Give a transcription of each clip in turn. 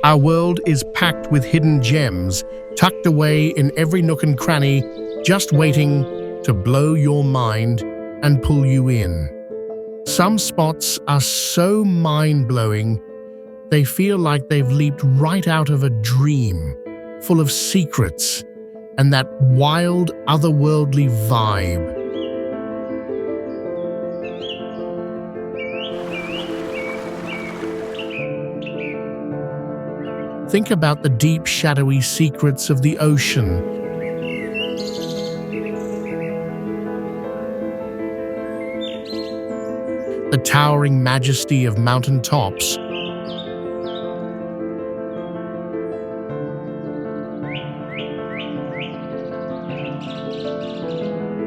Our world is packed with hidden gems, tucked away in every nook and cranny, just waiting to blow your mind and pull you in. Some spots are so mind-blowing, they feel like they've leaped right out of a dream, full of secrets and that wild, otherworldly vibe. Think about the deep, shadowy secrets of the ocean. The towering majesty of mountain tops.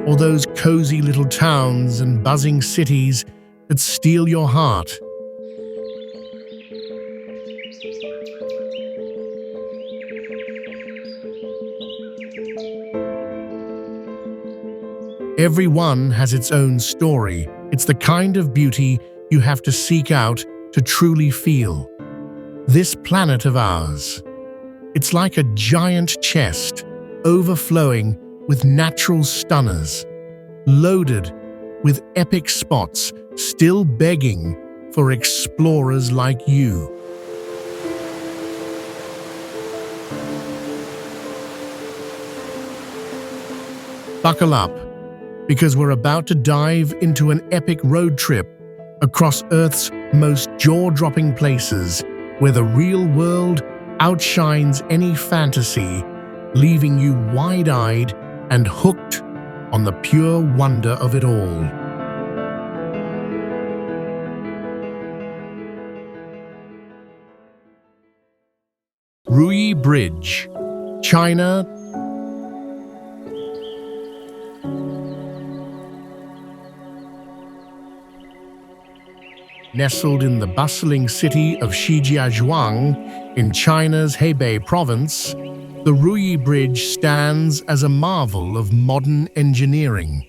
Or those cozy little towns and buzzing cities that steal your heart. Every one has its own story. It's the kind of beauty you have to seek out to truly feel. This planet of ours, it's like a giant chest, overflowing with natural stunners, loaded with epic spots, still begging for explorers like you. Buckle up, because we're about to dive into an epic road trip across Earth's most jaw-dropping places, where the real world outshines any fantasy, leaving you wide-eyed and hooked on the pure wonder of it all. Ruyi Bridge, China. Nestled in the bustling city of Shijiazhuang in China's Hebei province, the Ruyi Bridge stands as a marvel of modern engineering.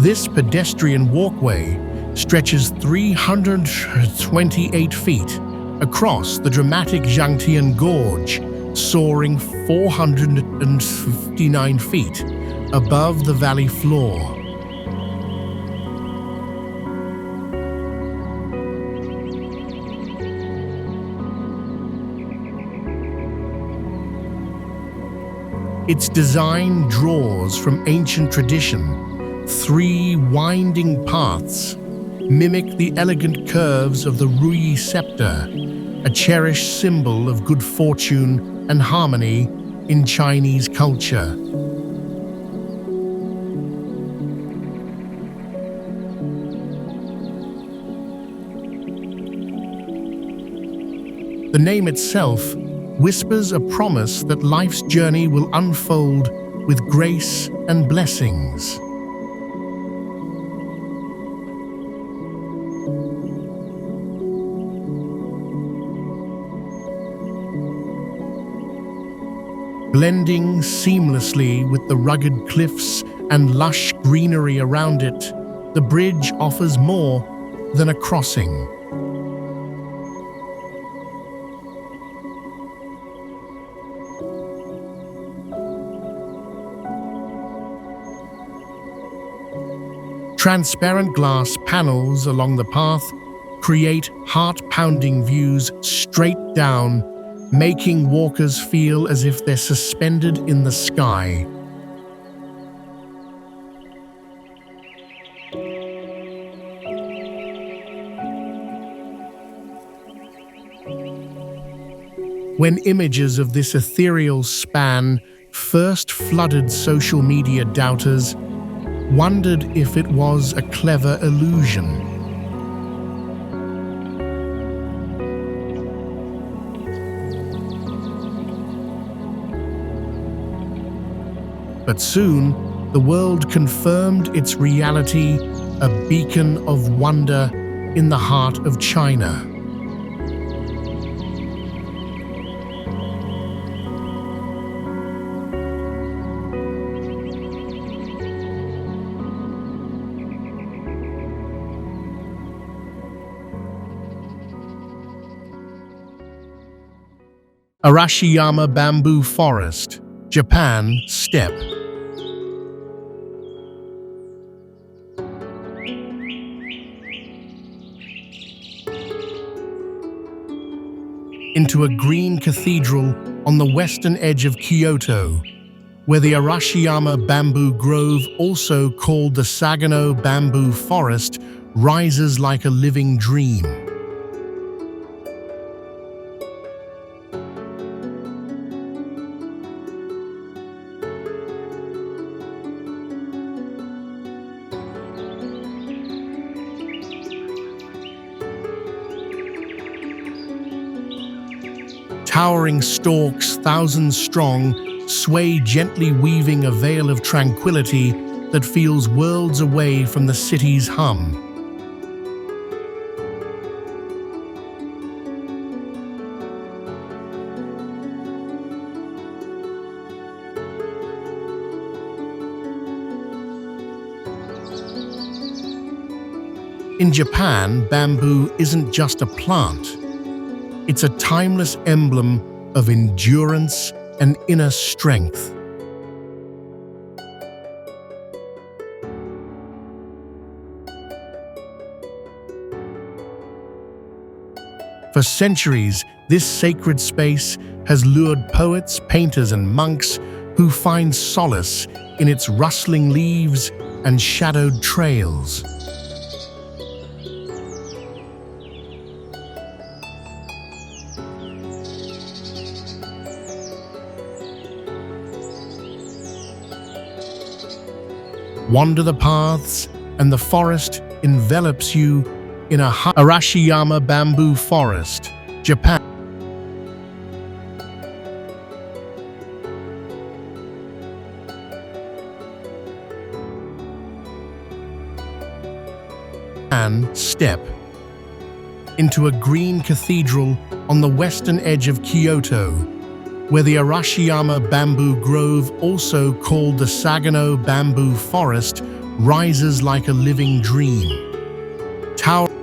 This pedestrian walkway stretches 328 feet across the dramatic Zhangtian Gorge, soaring 459 feet above the valley floor. Its design draws from ancient tradition. 3 winding paths mimic the elegant curves of the Ruyi scepter, a cherished symbol of good fortune and harmony in Chinese culture. The name itself whispers a promise that life's journey will unfold with grace and blessings. Blending seamlessly with the rugged cliffs and lush greenery around it, the bridge offers more than a crossing. Transparent glass panels along the path create heart-pounding views straight down, making walkers feel as if they're suspended in the sky. When images of this ethereal span first flooded social media, doubters wondered if it was a clever illusion. But soon, the world confirmed its reality, a beacon of wonder in the heart of China. Arashiyama Bamboo Forest, Japan, steppe. Into a green cathedral on the western edge of Kyoto, where the Arashiyama Bamboo Grove, also called the Sagano Bamboo Forest, rises like a living dream. Towering stalks, thousands strong, sway gently, weaving a veil of tranquility that feels worlds away from the city's hum. In Japan, bamboo isn't just a plant. It's a timeless emblem of endurance and inner strength. For centuries, this sacred space has lured poets, painters, and monks who find solace in its rustling leaves and shadowed trails. Wander the paths, and the forest envelops you in a Arashiyama Bamboo Forest, Japan. And step into a green cathedral on the western edge of Kyoto, where the Arashiyama Bamboo Grove, also called the Sagano Bamboo Forest, rises like a living dream. Towering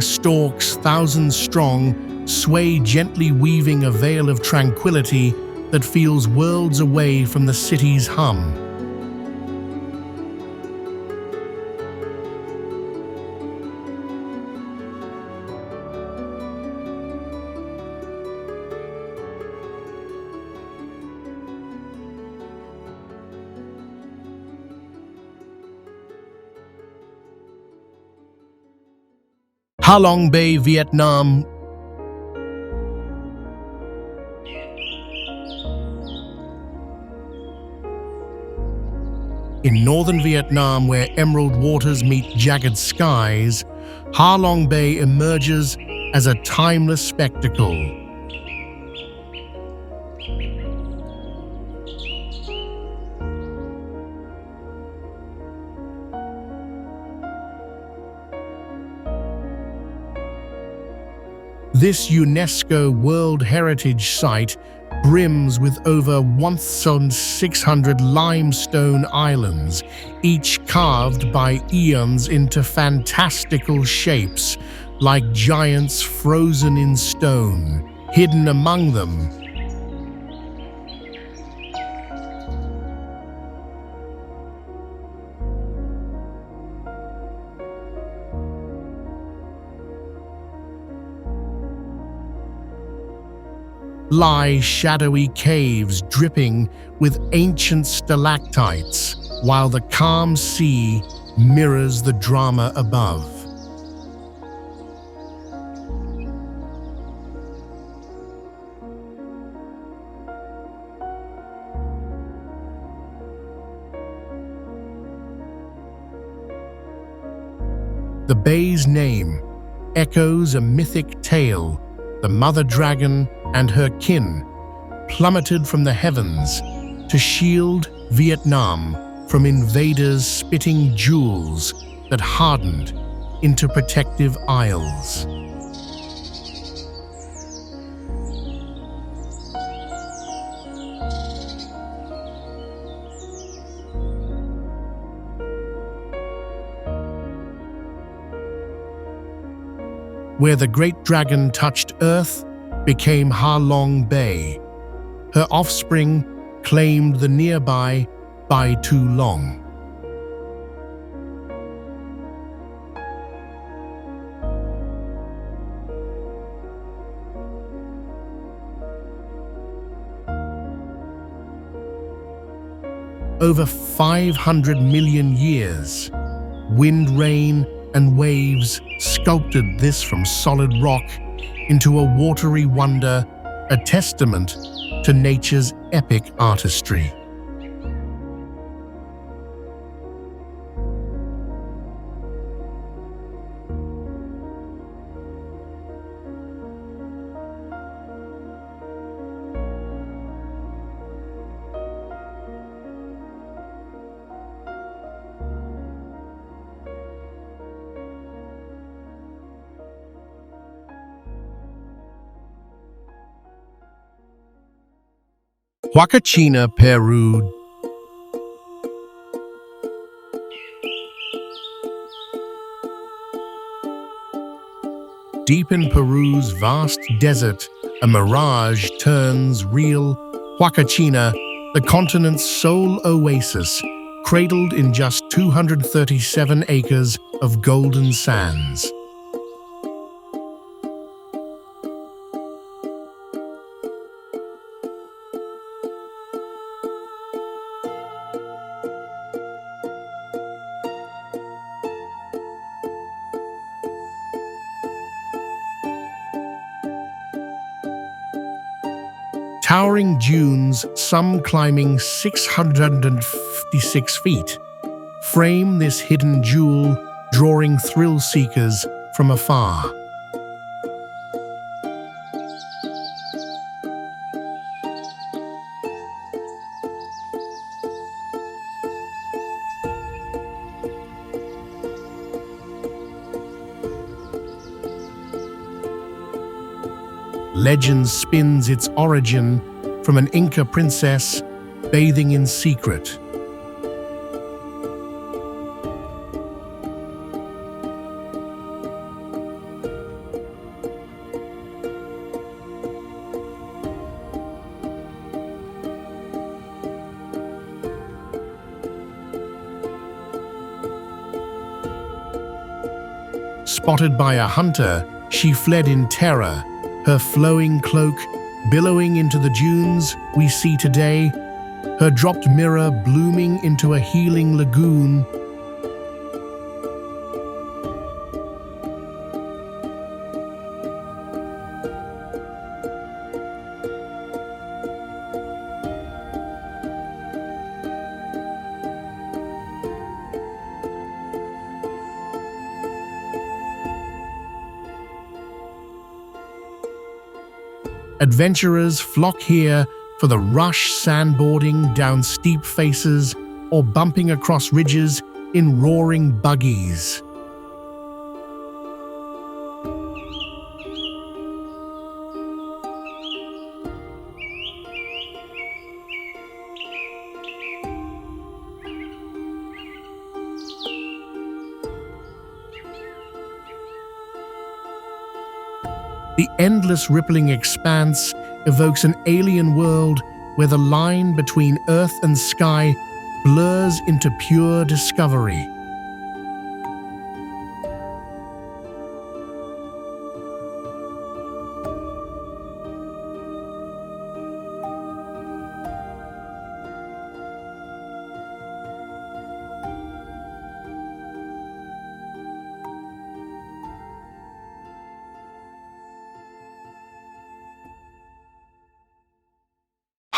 stalks, thousands strong, sway gently, weaving a veil of tranquility that feels worlds away from the city's hum. Halong Bay, Vietnam. In northern Vietnam, where emerald waters meet jagged skies, Halong Bay emerges as a timeless spectacle. This UNESCO World Heritage Site brims with over 1,600 limestone islands, each carved by eons into fantastical shapes, like giants frozen in stone. Hidden among them lie shadowy caves dripping with ancient stalactites, while the calm sea mirrors the drama above. The bay's name echoes a mythic tale. The mother dragon and her kin plummeted from the heavens to shield Vietnam from invaders spitting jewels that hardened into protective isles. where the great dragon touched earth, became Halong Bay. Her offspring claimed the nearby Bai Tu Long. Over 500 million years, wind, rain, and waves sculpted this from solid rock into a watery wonder, a testament to nature's epic artistry. Huacachina, Peru. Deep in Peru's vast desert, a mirage turns real. Huacachina, the continent's sole oasis, cradled in just 237 acres of golden sands. Towering dunes, some climbing 656 feet, frame this hidden jewel, drawing thrill seekers from afar. Legend spins its origin from an Inca princess bathing in secret. Spotted by a hunter, she fled in terror, her flowing cloak billowing into the dunes we see today, her dropped mirror blooming into a healing lagoon. Adventurers flock here for the rush, sandboarding down steep faces or bumping across ridges in roaring buggies. The endless rippling expanse evokes an alien world where the line between earth and sky blurs into pure discovery.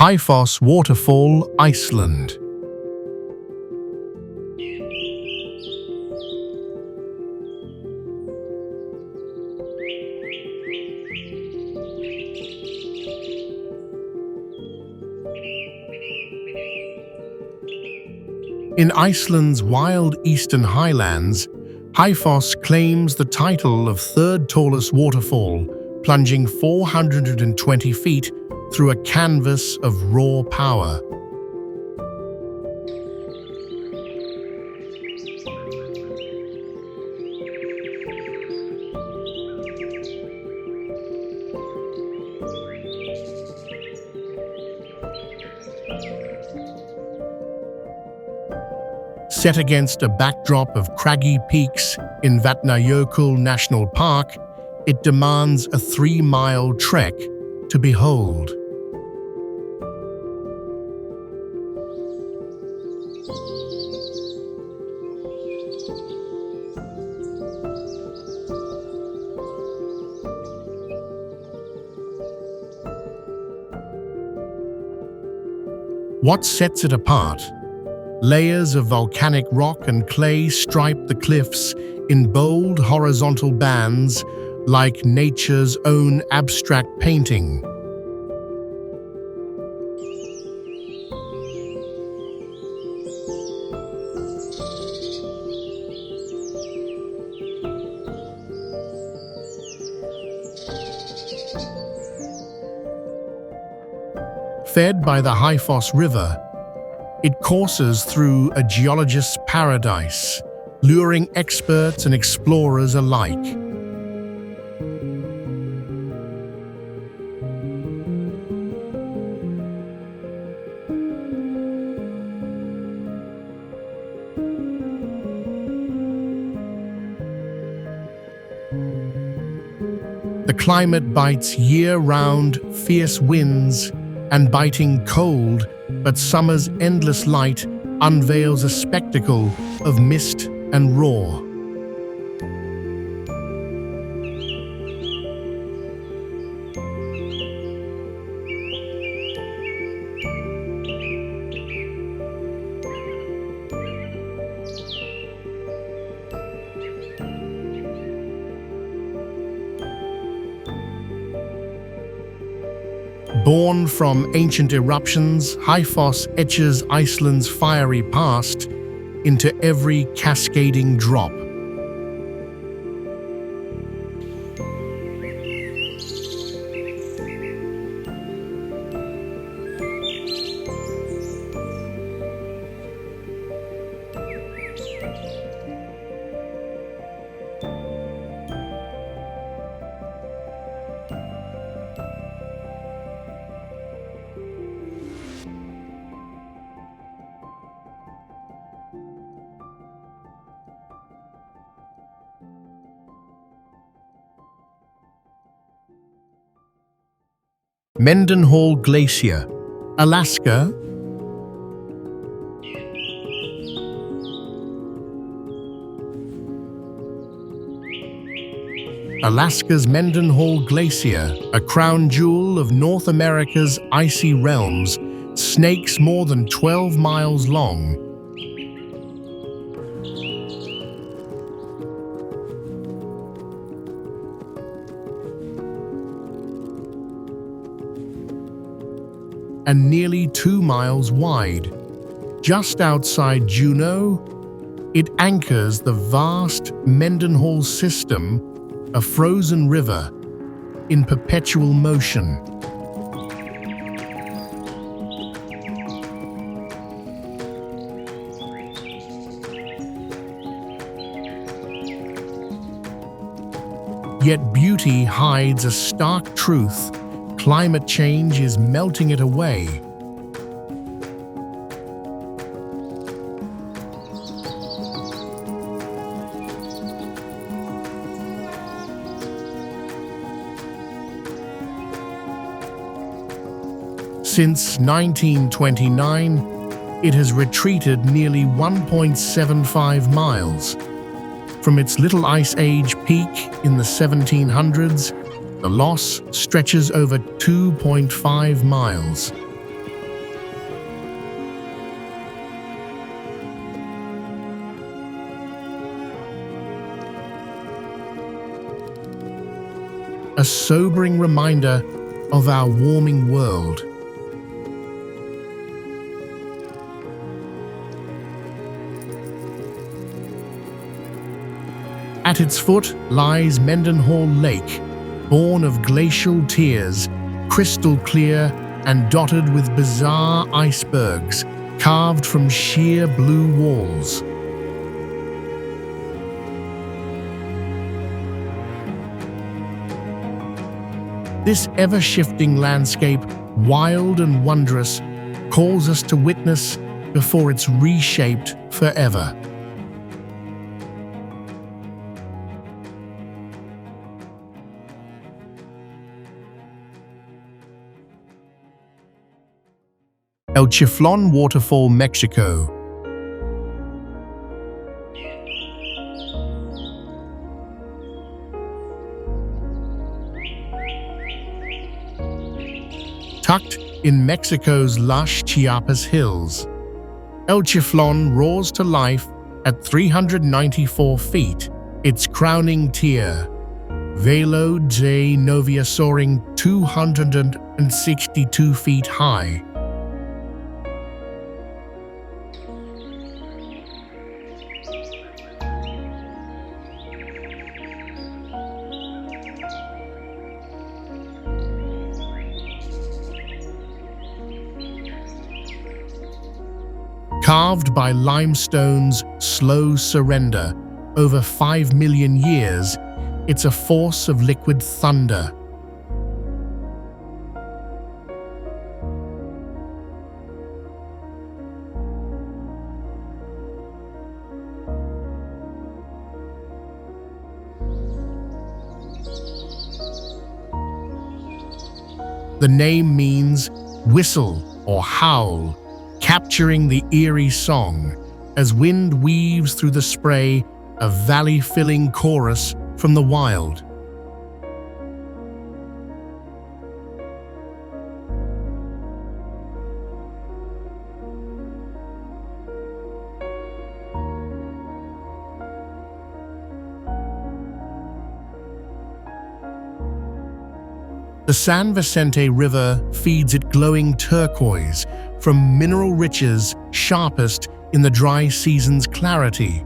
Haifoss Waterfall, Iceland. In Iceland's wild eastern highlands, Haifoss claims the title of third tallest waterfall, plunging 420 feet through a canvas of raw power. Set against a backdrop of craggy peaks in Vatnajökull National Park, it demands a 3-mile trek to behold. What sets it apart? Layers of volcanic rock and clay stripe the cliffs in bold horizontal bands like nature's own abstract painting. Fed by the Haifoss River, it courses through a geologist's paradise, luring experts and explorers alike. The climate bites year-round fierce winds and biting cold, but summer's endless light unveils a spectacle of mist and roar. Born from ancient eruptions, Haifoss etches Iceland's fiery past into every cascading drop. Mendenhall Glacier, Alaska. Alaska's Mendenhall Glacier, a crown jewel of North America's icy realms, snakes more than 12 miles long. And nearly 2 miles wide. Just outside Juneau, it anchors the vast Mendenhall system, a frozen river in perpetual motion. Yet beauty hides a stark truth. Climate change is melting it away. Since 1929, it has retreated nearly 1.75 miles. From its Little Ice Age peak in the 1700s, the loss stretches over 2.5 miles. A sobering reminder of our warming world. At its foot lies Mendenhall Lake, born of glacial tears, crystal clear and dotted with bizarre icebergs carved from sheer blue walls. This ever-shifting landscape, wild and wondrous, calls us to witness before it's reshaped forever. El Chiflón Waterfall, Mexico. Tucked in Mexico's lush Chiapas hills, El Chiflón roars to life at 394 feet, its crowning tier, Velo de Novia, soaring 262 feet high. Carved by limestone's slow surrender over 5 million years, it's a force of liquid thunder. The name means whistle or howl, capturing the eerie song as wind weaves through the spray, a valley-filling chorus from the wild. The San Vicente River feeds it glowing turquoise from mineral riches sharpest in the dry season's clarity.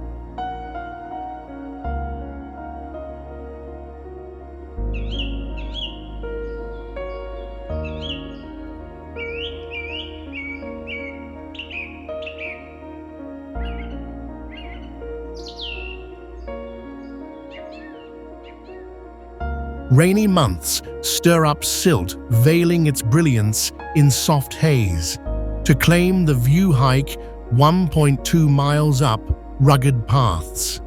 Rainy months stir up silt, veiling its brilliance in soft haze. To claim the view, hike 1.2 miles up rugged paths.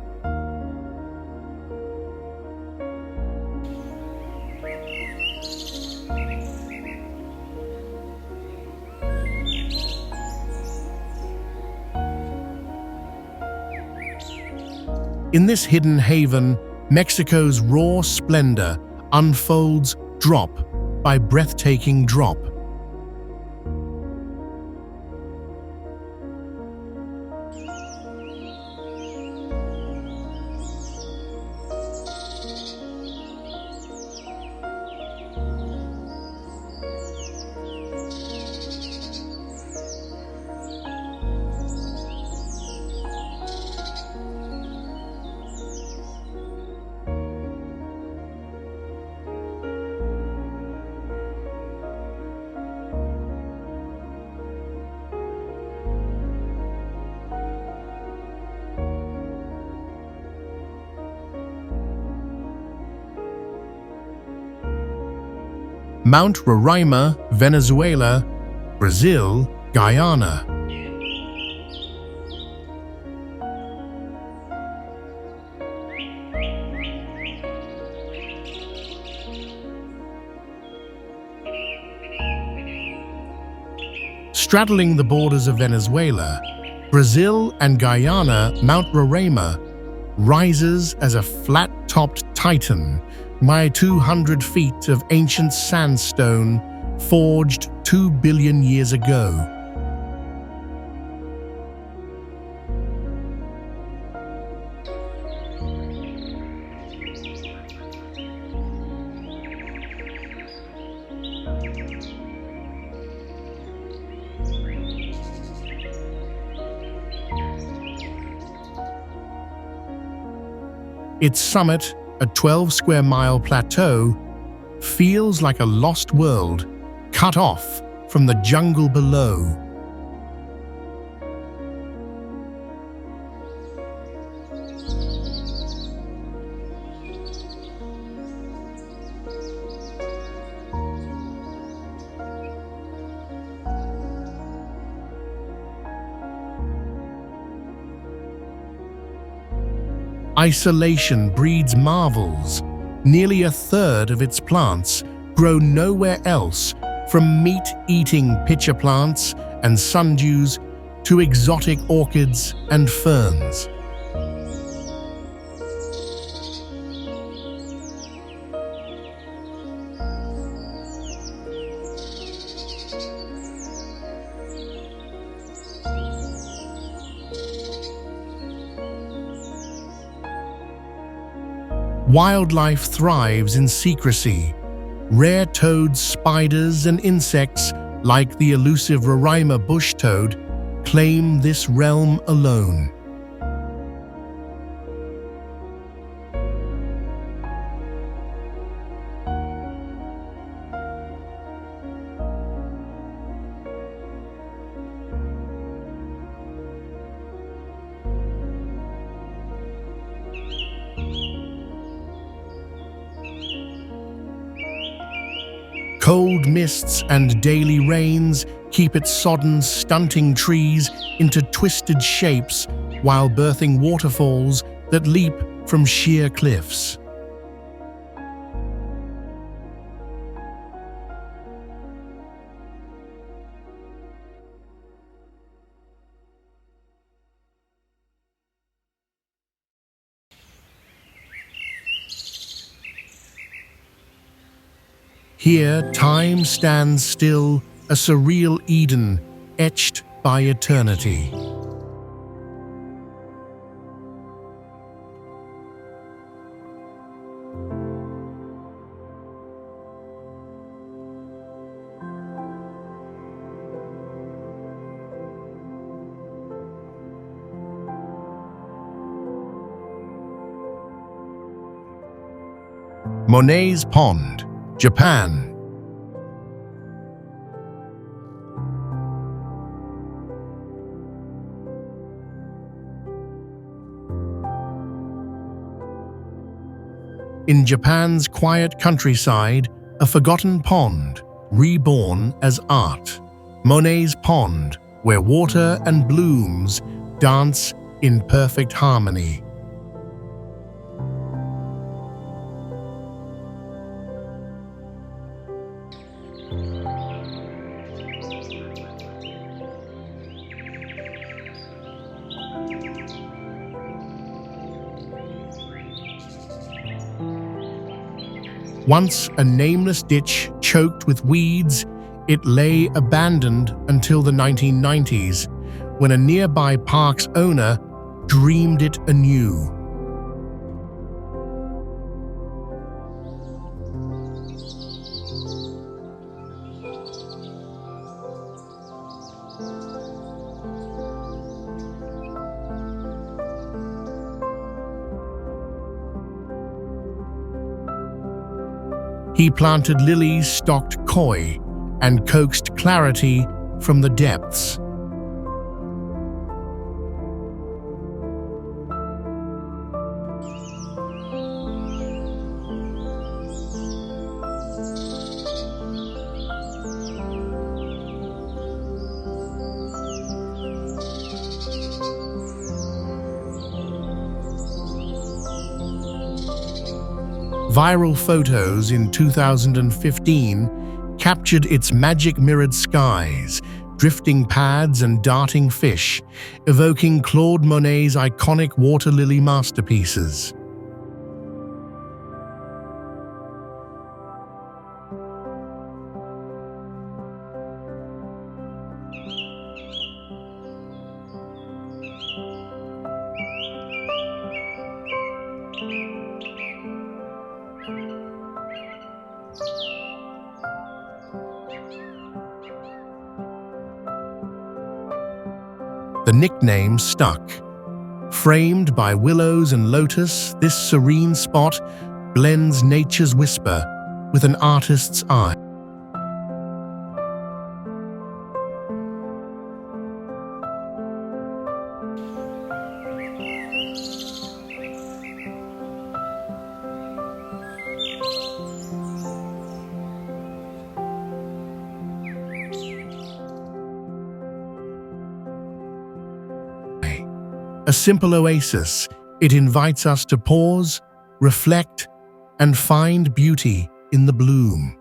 In this hidden haven, Mexico's raw splendor unfolds drop by breathtaking drop. Mount Roraima, Venezuela, Brazil, Guyana. Straddling the borders of Venezuela, Brazil and Guyana, Mount Roraima rises as a flat-topped titan by 200 feet of ancient sandstone forged 2 billion years ago. Its summit, a 12-square-mile plateau, feels like a lost world, cut off from the jungle below. Isolation breeds marvels. Nearly a third of its plants grow nowhere else, from meat-eating pitcher plants and sundews to exotic orchids and ferns. Wildlife thrives in secrecy. Rare toads, spiders, and insects, like the elusive Roraima bush toad, claim this realm alone. Cold mists and daily rains keep its sodden, stunting trees into twisted shapes while birthing waterfalls that leap from sheer cliffs. Here, time stands still, a surreal Eden, etched by eternity. Monet's Pond, Japan. In Japan's quiet countryside, a forgotten pond, reborn as art. Monet's Pond, where water and blooms dance in perfect harmony. Once a nameless ditch choked with weeds, it lay abandoned until the 1990s, when a nearby park's owner dreamed it anew. He planted lilies stocked koi and coaxed clarity from the depths. Viral photos in 2015 captured its magic-mirrored skies, drifting pads and darting fish, evoking Claude Monet's iconic water lily masterpieces. The nickname stuck. Framed by willows and lotus, this serene spot blends nature's whisper with an artist's eye. A simple oasis, It invites us to pause, reflect, and find beauty in the bloom.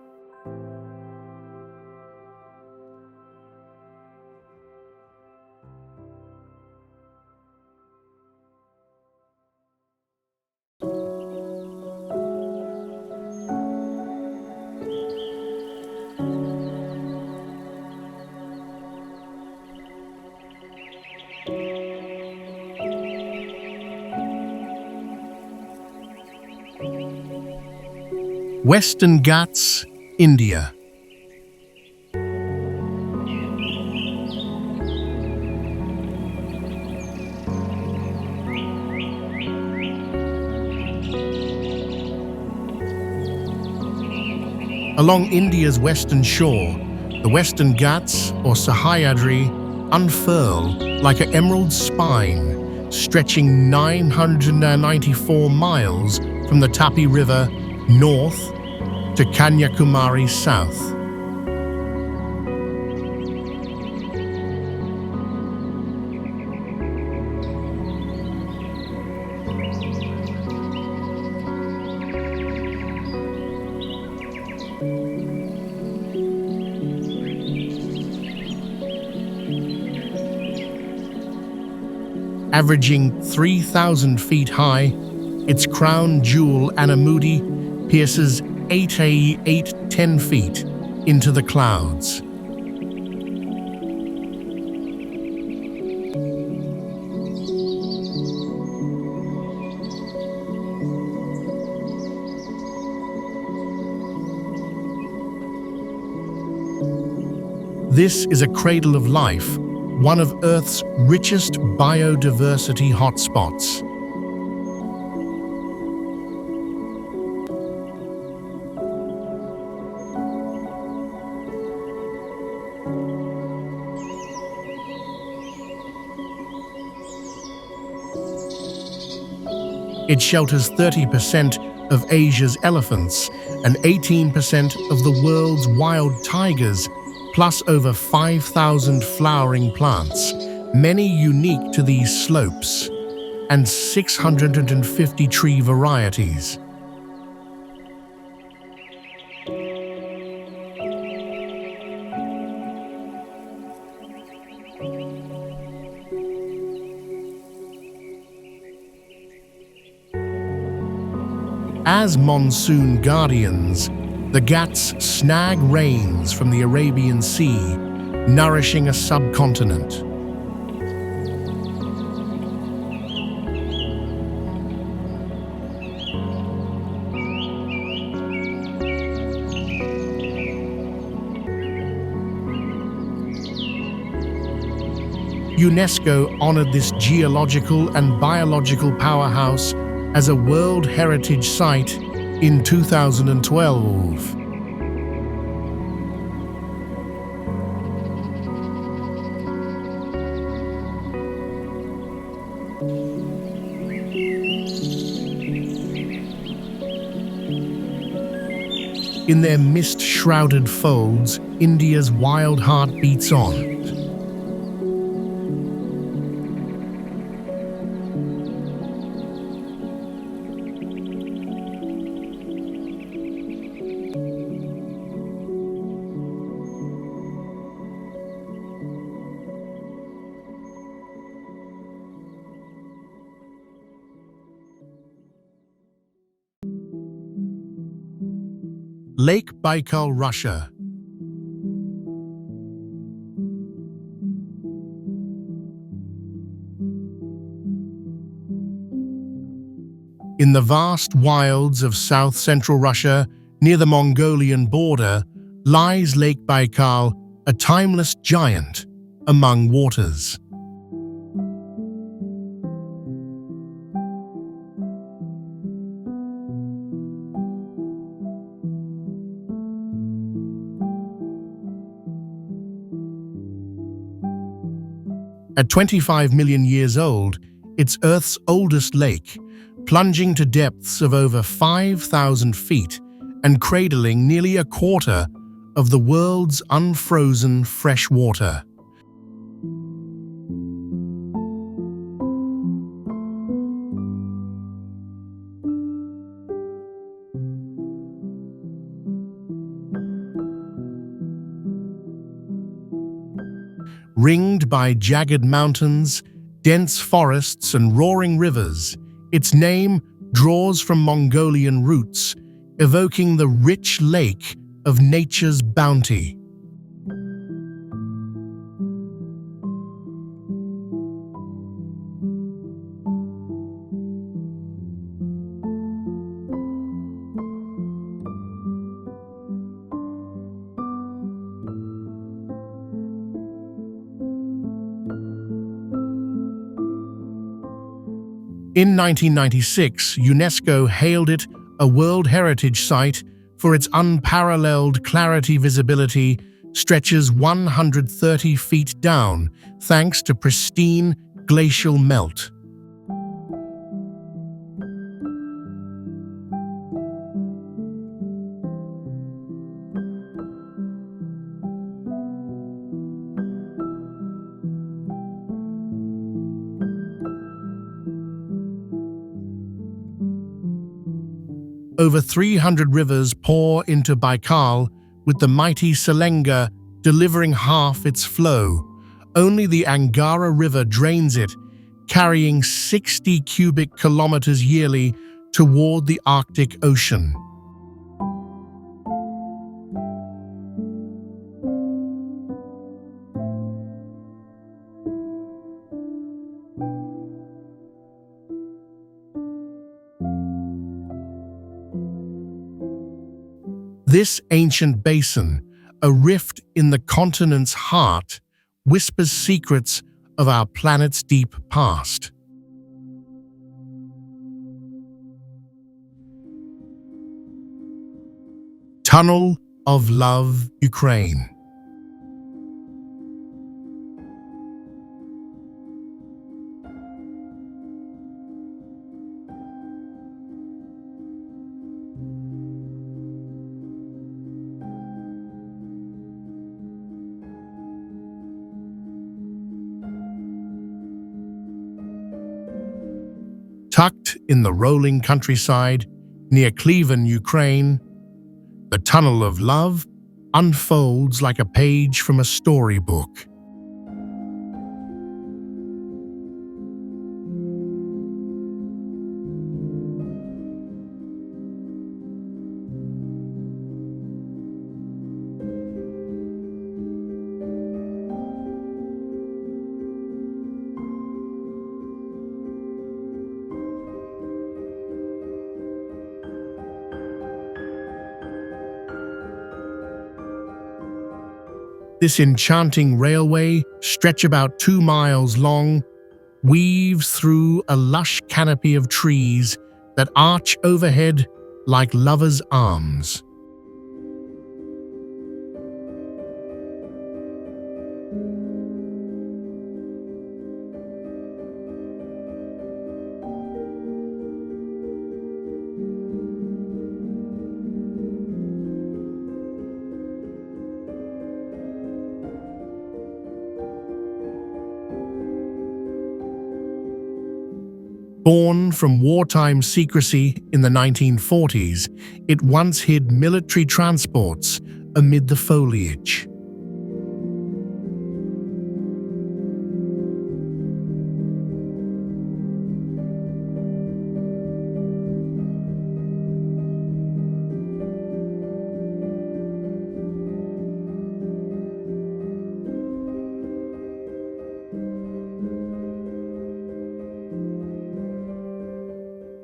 Western Ghats, India. Along India's western shore, the Western Ghats, or Sahyadri, unfurl like an emerald spine, stretching 994 miles from the Tapi River north to Kanyakumari south. Averaging 3,000 feet high, its crown jewel Anamudi pierces 810 feet into the clouds. This is a cradle of life, one of Earth's richest biodiversity hotspots. It shelters 30% of Asia's elephants and 18% of the world's wild tigers, plus over 5,000 flowering plants, many unique to these slopes, and 650 tree varieties. As monsoon guardians, the Ghats snag rains from the Arabian Sea, nourishing a subcontinent. UNESCO honored this geological and biological powerhouse as a World Heritage Site in 2012. In their mist-shrouded folds, India's wild heart beats on. Lake Baikal, Russia. In the vast wilds of south-central Russia, near the Mongolian border, lies Lake Baikal, a timeless giant among waters. At 25 million years old, it's Earth's oldest lake, plunging to depths of over 5,000 feet and cradling nearly a quarter of the world's unfrozen fresh water. Ringed by jagged mountains, dense forests, and roaring rivers, its name draws from Mongolian roots, evoking the rich lake of nature's bounty. In 1996, UNESCO hailed it a World Heritage Site for its unparalleled clarity. Visibility stretches 130 feet down thanks to pristine glacial melt. Over 300 rivers pour into Baikal, with the mighty Selenga delivering half its flow. Only the Angara River drains it, carrying 60 cubic kilometers yearly toward the Arctic Ocean. This ancient basin, a rift in the continent's heart, whispers secrets of our planet's deep past. Tunnel of Love, Ukraine. Tucked in the rolling countryside near Cleveland, Ukraine, the Tunnel of Love unfolds like a page from a storybook. This enchanting railway, stretch about 2 miles long, weaves through a lush canopy of trees that arch overhead like lovers' arms. Born from wartime secrecy in the 1940s, it once hid military transports amid the foliage.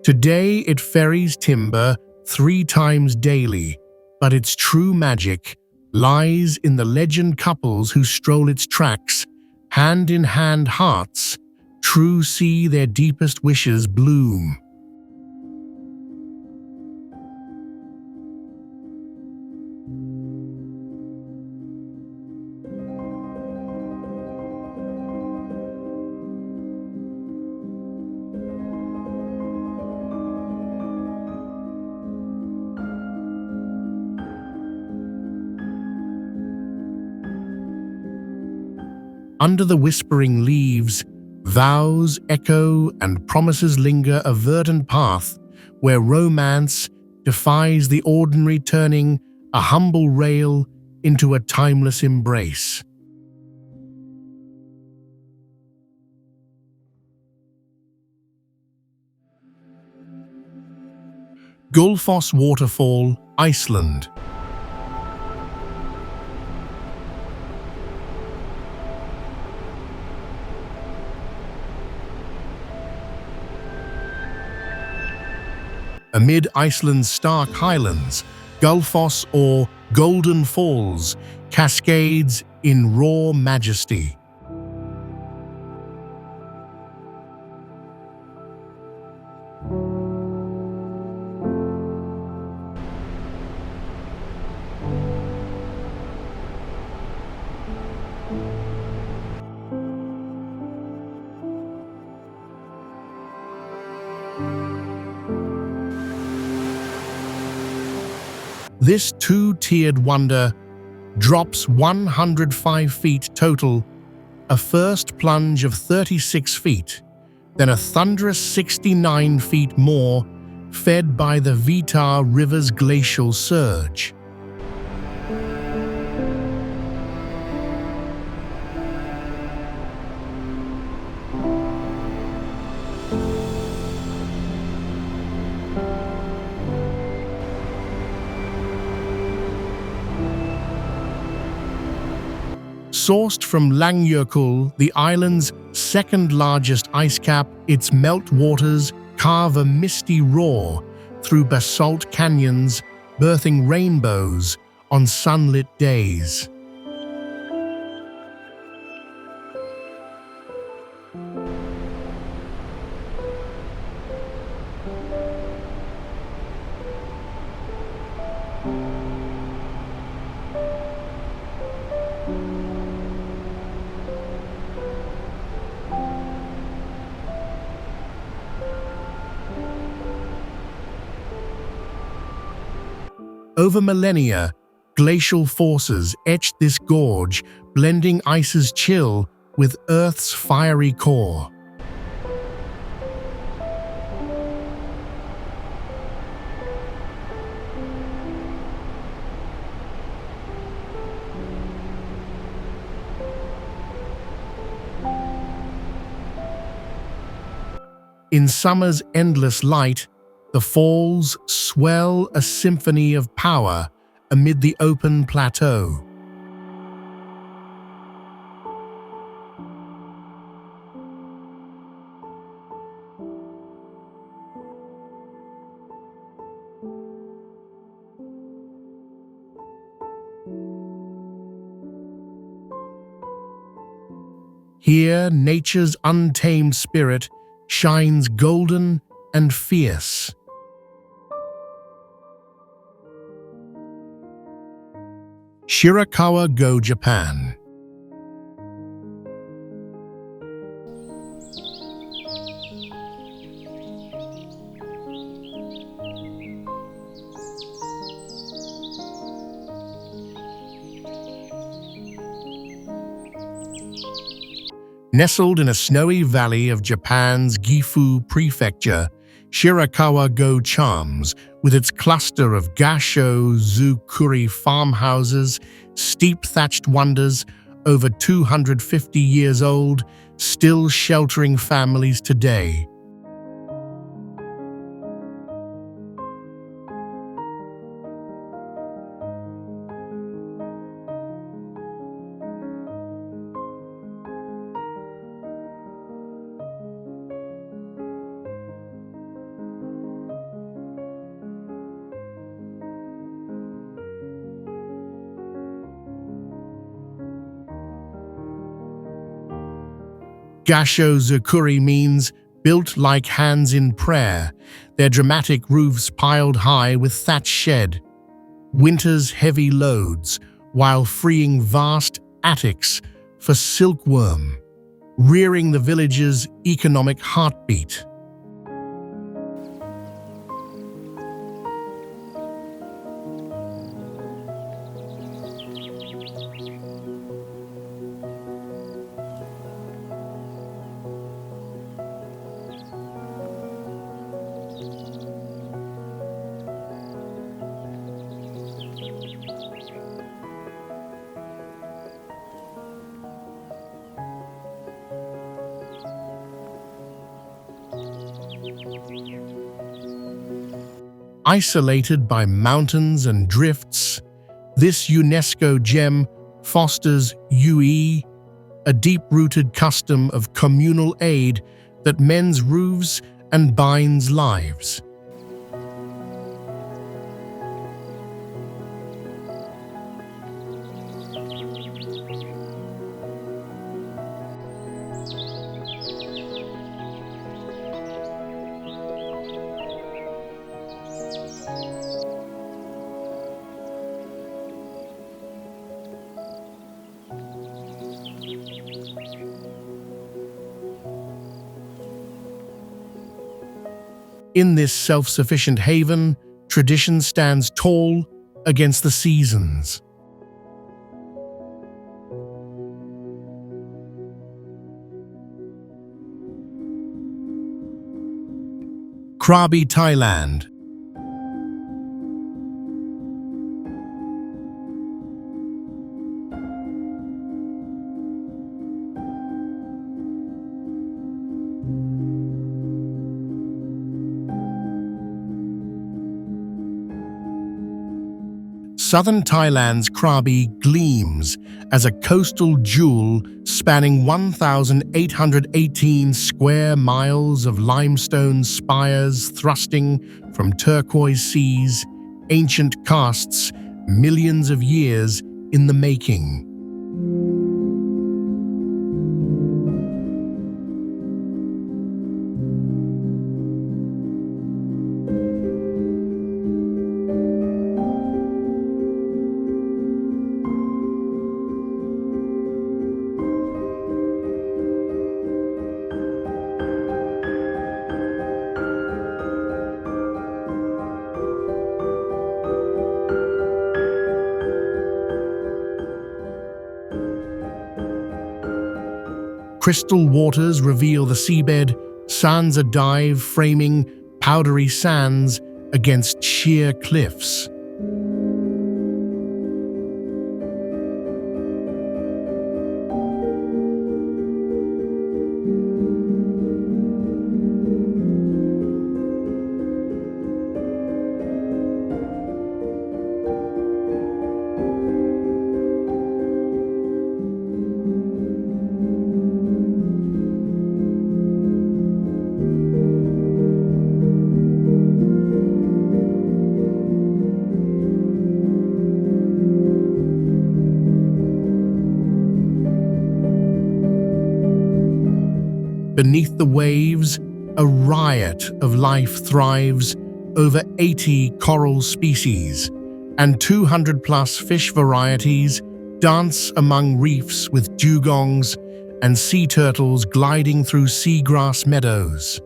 Today it ferries timber 3 times daily, but its true magic lies in the legend couples who stroll its tracks, hand-in-hand hearts, true see their deepest wishes bloom. Under the whispering leaves, vows echo and promises linger, a verdant path where romance defies the ordinary, turning a humble rail into a timeless embrace. Gullfoss Waterfall, Iceland. Amid Iceland's stark highlands, Gullfoss or Golden Falls cascades in raw majesty. This two-tiered wonder drops 105 feet total, a first plunge of 36 feet, then a thunderous 69 feet more, fed by the Vitar River's glacial surge. Sourced from Langjökull, the island's second-largest ice cap, its meltwaters carve a misty roar through basalt canyons, birthing rainbows on sunlit days. Over millennia, glacial forces etched this gorge, blending ice's chill with Earth's fiery core. In summer's endless light, the falls swell a symphony of power amid the open plateau. Here, nature's untamed spirit shines golden and fierce. Shirakawa-go, Japan. Nestled in a snowy valley of Japan's Gifu Prefecture, Shirakawa-go charms with its cluster of Gasho-zukuri farmhouses, steep thatched wonders, over 250 years old, still sheltering families today. Gasho-zukuri means built like hands in prayer, their dramatic roofs piled high with thatch shed, winter's heavy loads, while freeing vast attics for silkworm, rearing the village's economic heartbeat. Isolated by mountains and drifts, this UNESCO gem fosters UE, a deep-rooted custom of communal aid that mends roofs and binds lives. In this self-sufficient haven, tradition stands tall against the seasons. Krabi, Thailand. Southern Thailand's Krabi gleams as a coastal jewel spanning 1,818 square miles of limestone spires thrusting from turquoise seas, ancient casts millions of years in the making. Crystal waters reveal the seabed, sands a dive framing powdery sands against sheer cliffs. Beneath the waves, a riot of life thrives, over 80 coral species, and 200-plus fish varieties dance among reefs with dugongs and sea turtles gliding through seagrass meadows.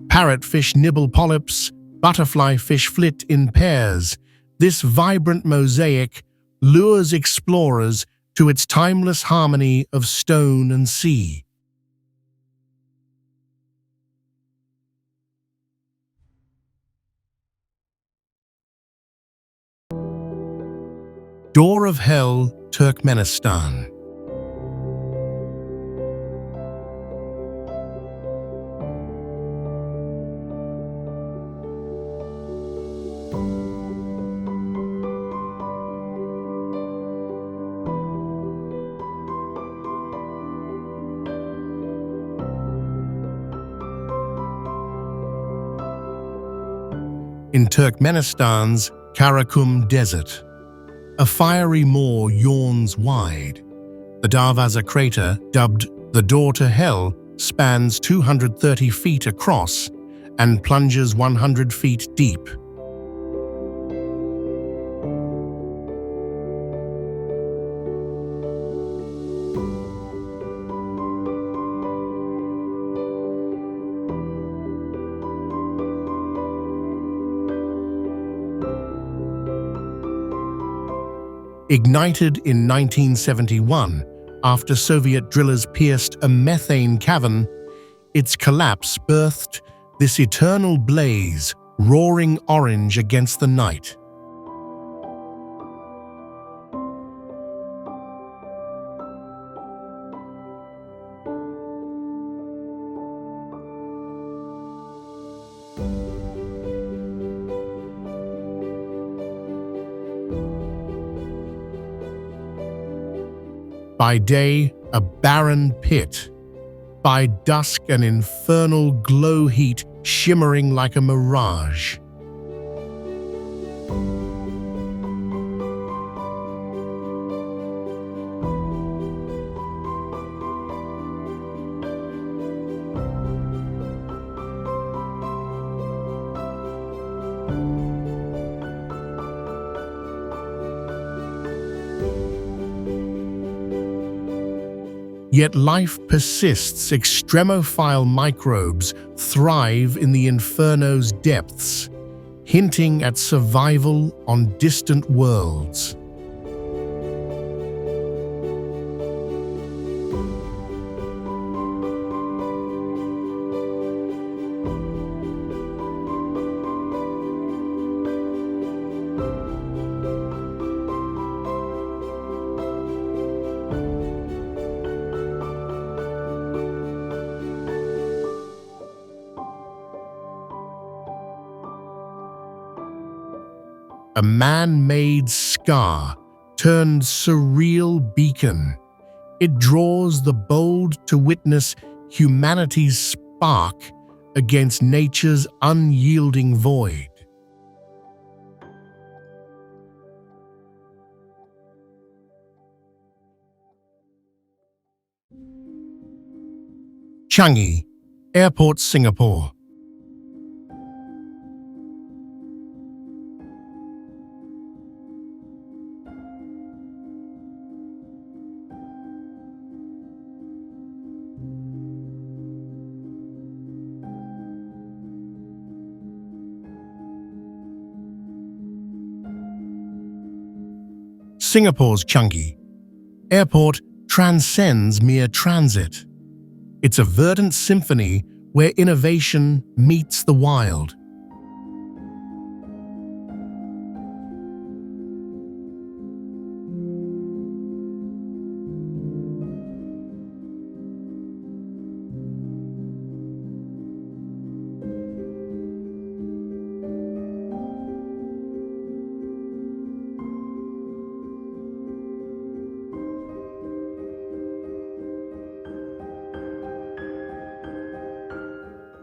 Parrotfish nibble polyps, butterfly fish flit in pairs. This vibrant mosaic lures explorers to its timeless harmony of stone and sea. Door of Hell, Turkmenistan. In Turkmenistan's Karakum Desert, a fiery maw yawns wide. The Darvaza crater, dubbed the Door to Hell, spans 230 feet across and plunges 100 feet deep. Ignited in 1971 after Soviet drillers pierced a methane cavern, its collapse birthed this eternal blaze, roaring orange against the night. By day, a barren pit. By dusk, an infernal glow heat shimmering like a mirage. Yet life persists. Extremophile microbes thrive in the inferno's depths, hinting at survival on distant worlds. A man-made scar turned surreal beacon. It draws the bold to witness humanity's spark against nature's unyielding void. Changi, Airport, Singapore. Singapore's Changi Airport transcends mere transit. It's a verdant symphony where innovation meets the wild.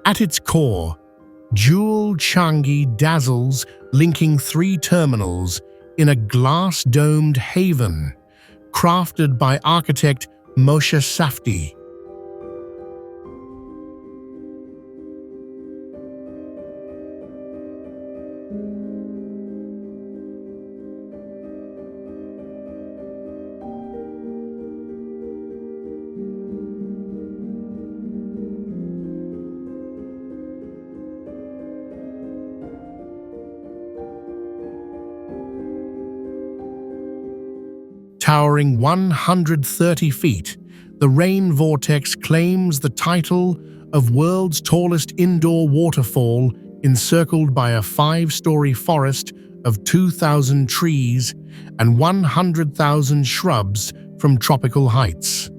At its core, Jewel Changi dazzles, linking 3 terminals in a glass-domed haven, crafted by architect Moshe Safdie. Towering 130 feet, the rain vortex claims the title of world's tallest indoor waterfall, encircled by a 5-story forest of 2,000 trees and 100,000 shrubs from tropical heights.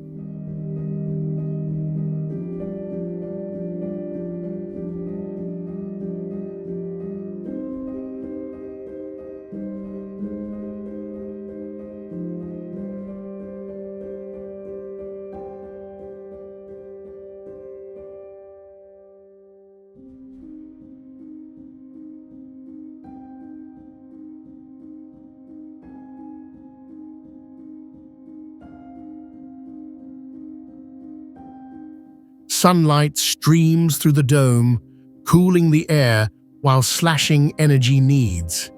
Sunlight streams through the dome, cooling the air while slashing energy needs.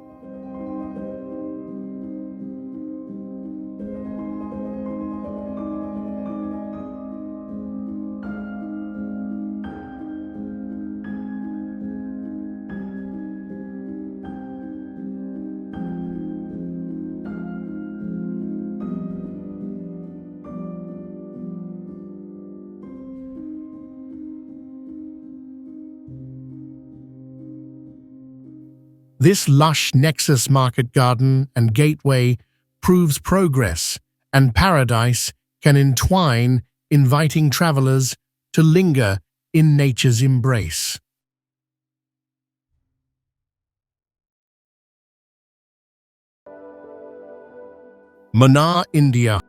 This lush nexus market garden and gateway proves progress, and paradise can entwine, inviting travelers to linger in nature's embrace. Munnar, India.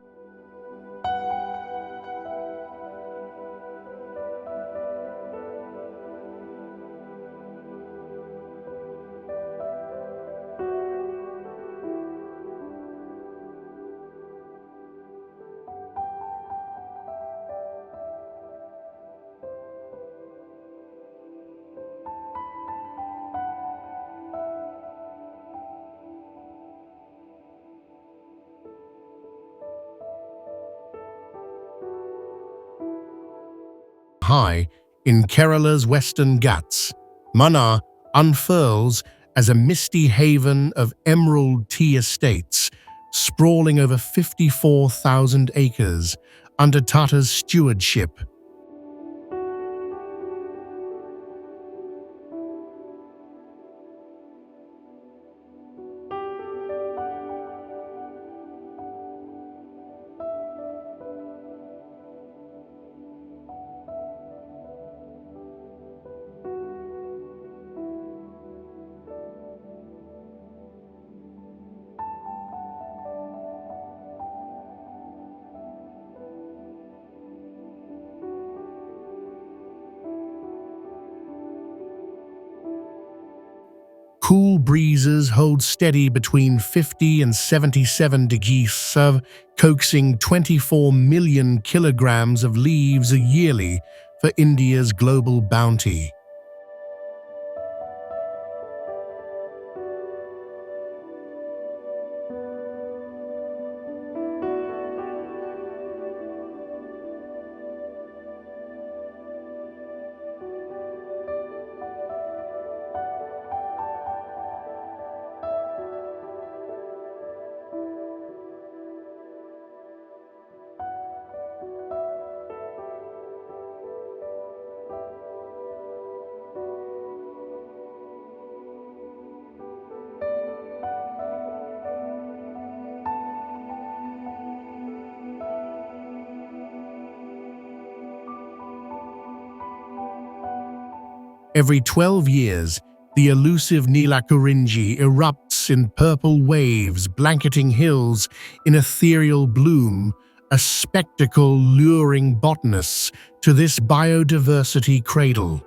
High in Kerala's western Ghats, Munnar unfurls as a misty haven of emerald tea estates, sprawling over 54,000 acres under Tata's stewardship. Cool breezes hold steady between 50 and 77 degrees, coaxing 24 million kilograms of leaves yearly for India's global bounty. Every 12 years, the elusive Nilakurinji erupts in purple waves, blanketing hills in ethereal bloom, a spectacle luring botanists to this biodiversity cradle.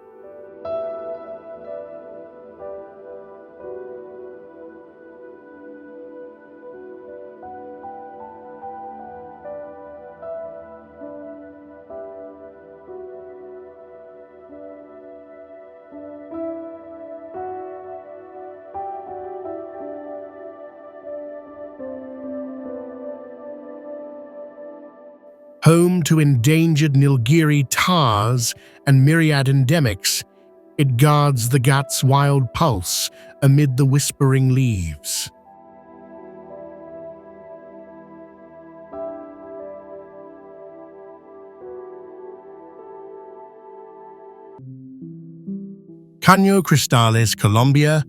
Home to endangered Nilgiri taars and myriad endemics, it guards the Ghats' wild pulse amid the whispering leaves. Cano, Cristales, Colombia.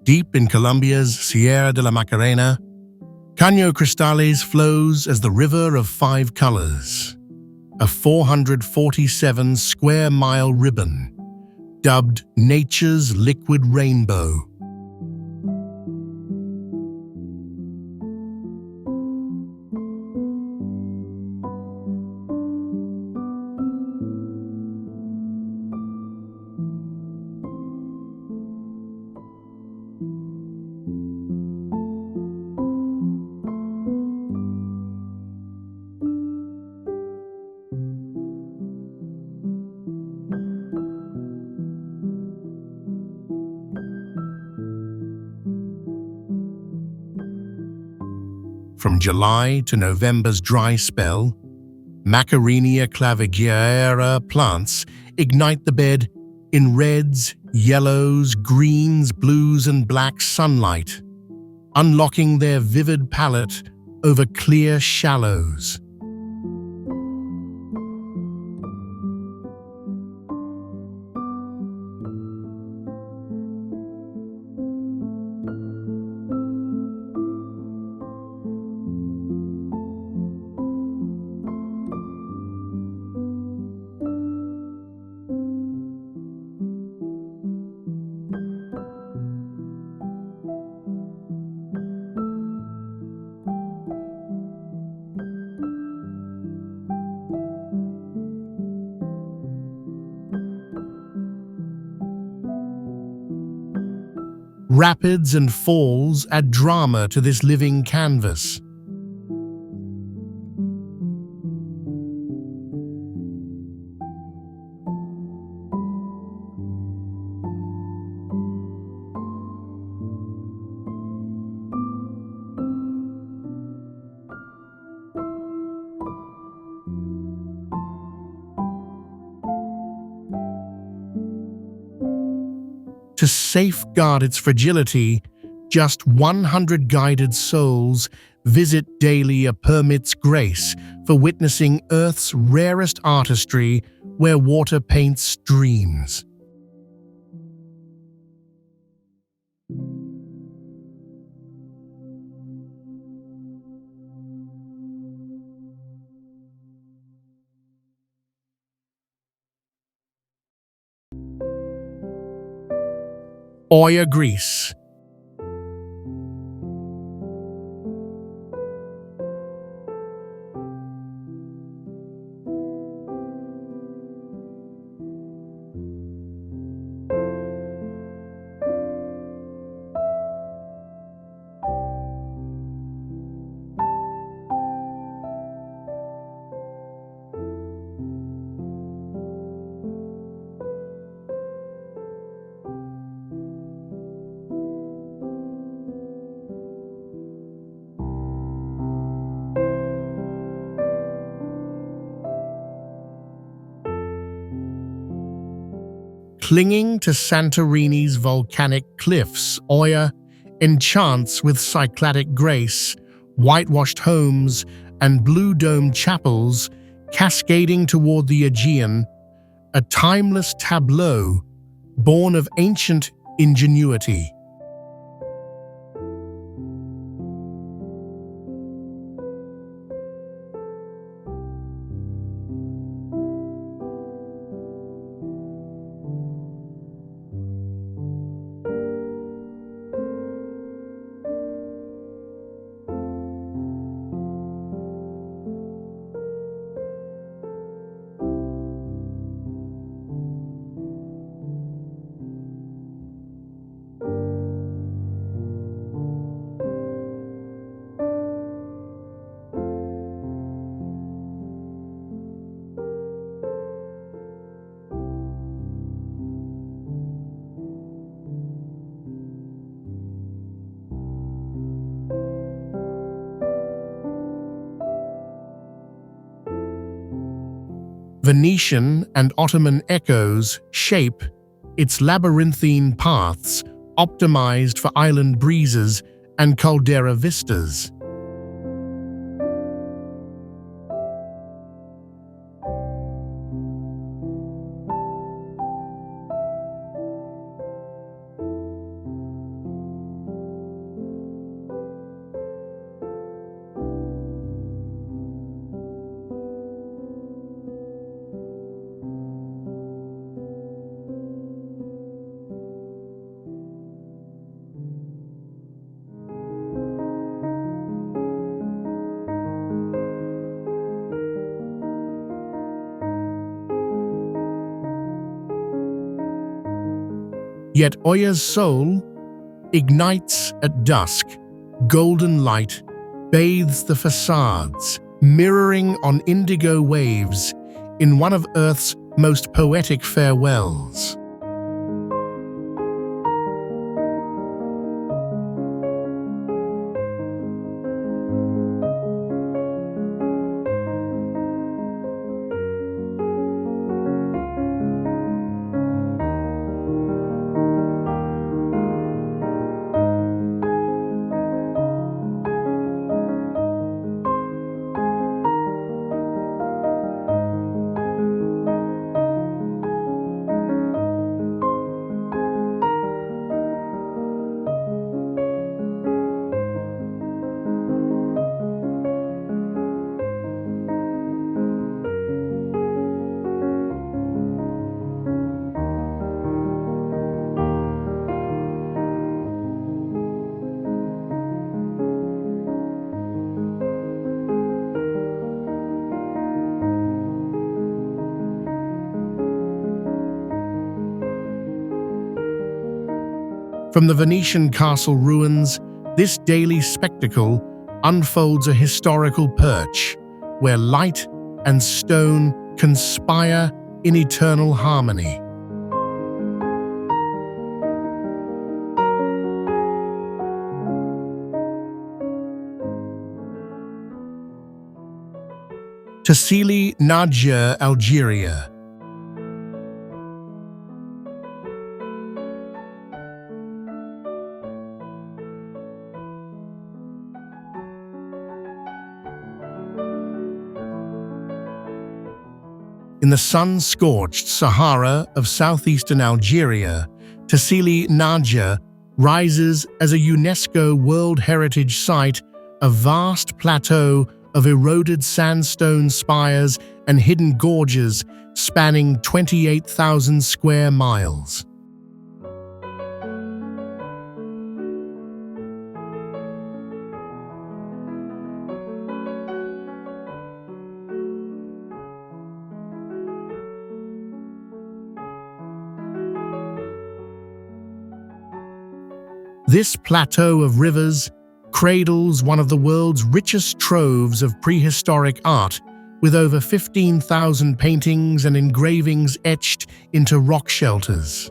Deep in Colombia's Sierra de la Macarena, Cano Cristales flows as the river of five colors, a 447-square-mile ribbon, dubbed nature's liquid rainbow. From July to November's dry spell, Macarinia clavigera plants ignite the bed in reds, yellows, greens, blues, and black sunlight, unlocking their vivid palette over clear shallows. Rapids and falls add drama to this living canvas. To safeguard its fragility, just 100 guided souls visit daily a permit's grace for witnessing Earth's rarest artistry where water paints streams. Oya, Greece. Clinging to Santorini's volcanic cliffs, Oya enchants with cycladic grace, whitewashed homes and blue-domed chapels cascading toward the Aegean, a timeless tableau born of ancient ingenuity. Venetian and Ottoman echoes shape its labyrinthine paths, optimized for island breezes and caldera vistas. Yet Oya's soul ignites at dusk. Golden light bathes the facades, mirroring on indigo waves in one of Earth's most poetic farewells. From the Venetian castle ruins, this daily spectacle unfolds a historical perch where light and stone conspire in eternal harmony. Tassili, Niger, Algeria. In the sun-scorched Sahara of southeastern Algeria, Tassili, Niger rises as a UNESCO World Heritage Site, a vast plateau of eroded sandstone spires and hidden gorges spanning 28,000 square miles. This plateau of rivers cradles one of the world's richest troves of prehistoric art, with over 15,000 paintings and engravings etched into rock shelters.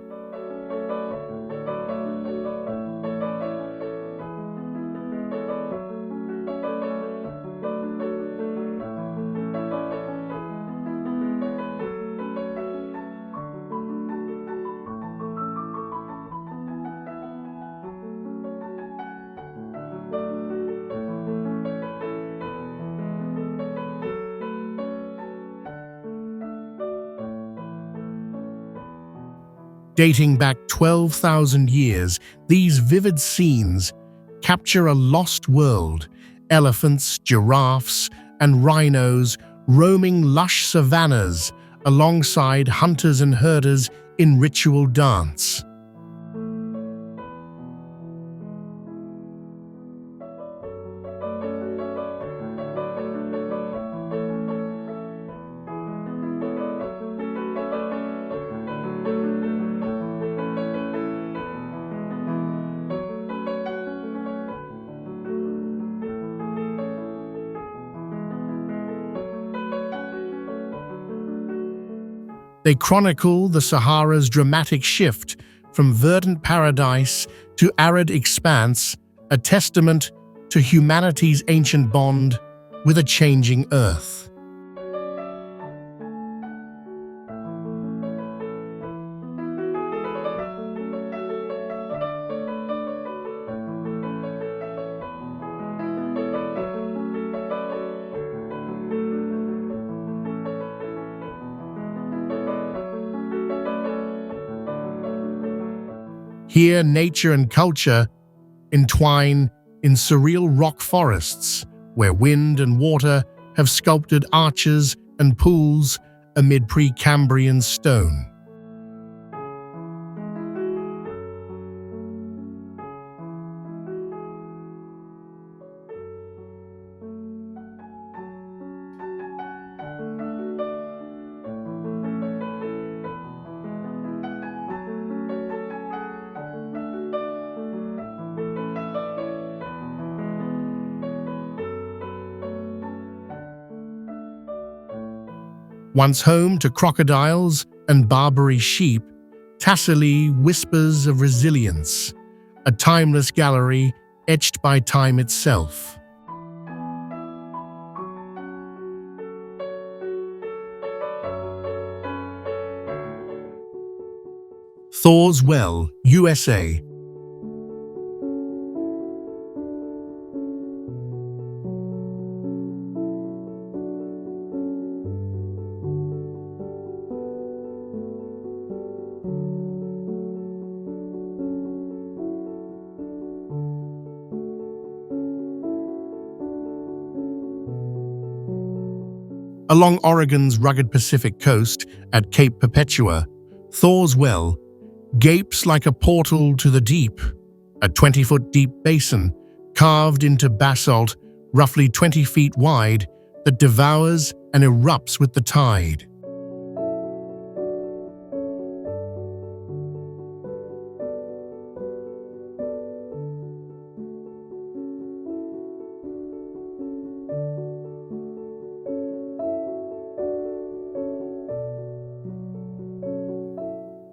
Dating back 12,000 years, these vivid scenes capture a lost world: elephants, giraffes, and rhinos roaming lush savannas alongside hunters and herders in ritual dance. They chronicle the Sahara's dramatic shift from verdant paradise to arid expanse, a testament to humanity's ancient bond with a changing earth. Here, nature and culture entwine in surreal rock forests, where wind and water have sculpted arches and pools amid Precambrian stone. Once home to crocodiles and Barbary sheep, Tassili whispers of resilience, a timeless gallery etched by time itself. Thor's Well, USA. Along Oregon's rugged Pacific coast at Cape Perpetua, Thor's Well gapes like a portal to the deep, a 20-foot deep basin carved into basalt roughly 20 feet wide that devours and erupts with the tide.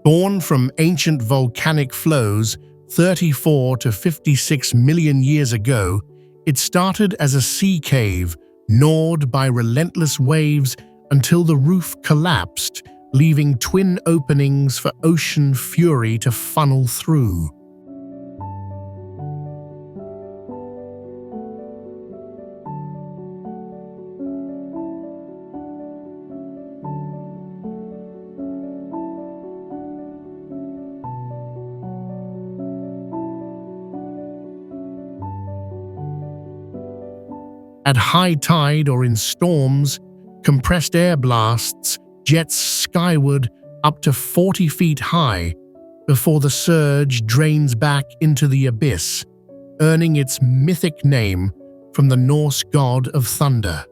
Born from ancient volcanic flows 34 to 56 million years ago, it started as a sea cave, gnawed by relentless waves until the roof collapsed, leaving twin openings for ocean fury to funnel through. At high tide or in storms, compressed air blasts jets skyward up to 40 feet high before the surge drains back into the abyss, earning its mythic name from the Norse god of thunder.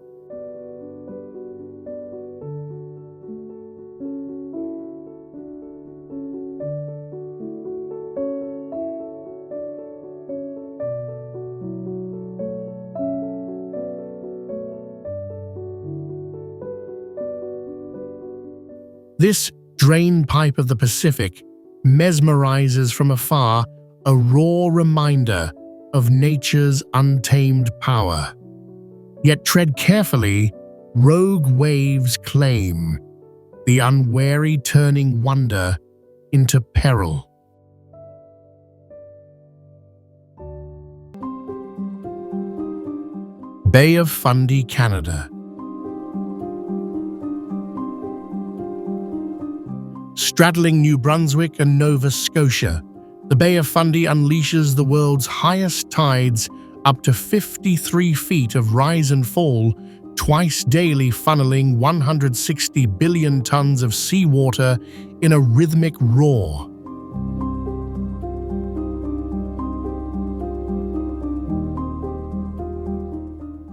This drain pipe of the Pacific mesmerizes from afar, a raw reminder of nature's untamed power. Yet tread carefully, rogue waves claim, the unwary turning wonder into peril. Bay of Fundy, Canada. Straddling New Brunswick and Nova Scotia, the Bay of Fundy unleashes the world's highest tides, up to 53 feet of rise and fall, twice daily, funneling 160 billion tons of seawater in a rhythmic roar.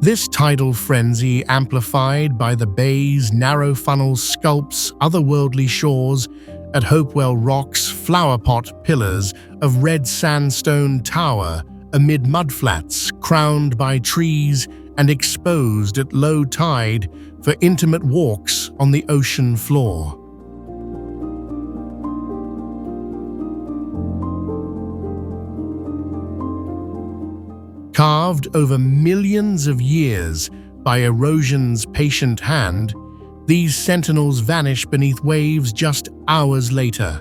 This tidal frenzy, amplified by the bay's narrow funnel, sculpts otherworldly shores at Hopewell Rock's flowerpot pillars of red sandstone tower amid mudflats crowned by trees and exposed at low tide for intimate walks on the ocean floor. Carved over millions of years by erosion's patient hand, these sentinels vanish beneath waves just hours later.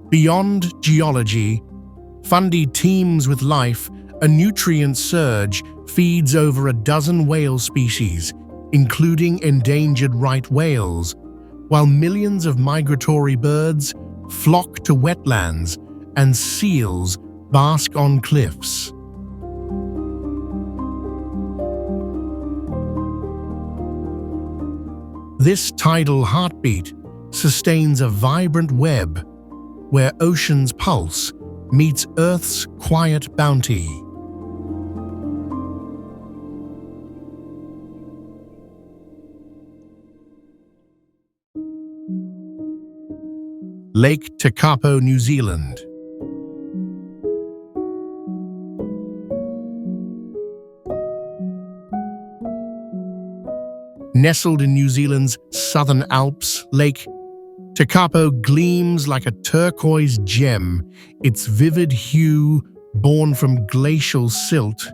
Beyond geology, Fundy teems with life. A nutrient surge feeds over a dozen whale species, including endangered right whales, while millions of migratory birds flock to wetlands and seals bask on cliffs. This tidal heartbeat sustains a vibrant web where ocean's pulse meets Earth's quiet bounty. Lake Tekapo, New Zealand. Nestled in New Zealand's southern Alps, Lake Tekapo gleams like a turquoise gem, its vivid hue born from glacial silt,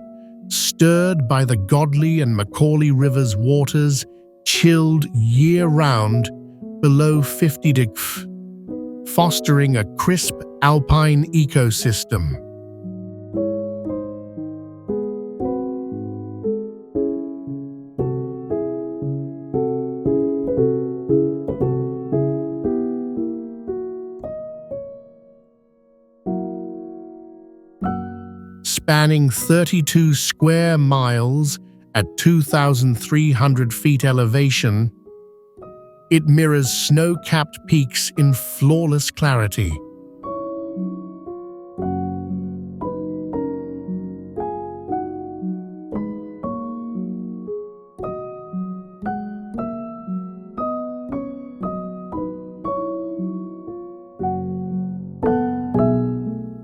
stirred by the Godley and Macaulay Rivers' waters, chilled year-round below 50 degrees, fostering a crisp alpine ecosystem. Spanning 32 square miles at 2,300 feet elevation, it mirrors snow-capped peaks in flawless clarity.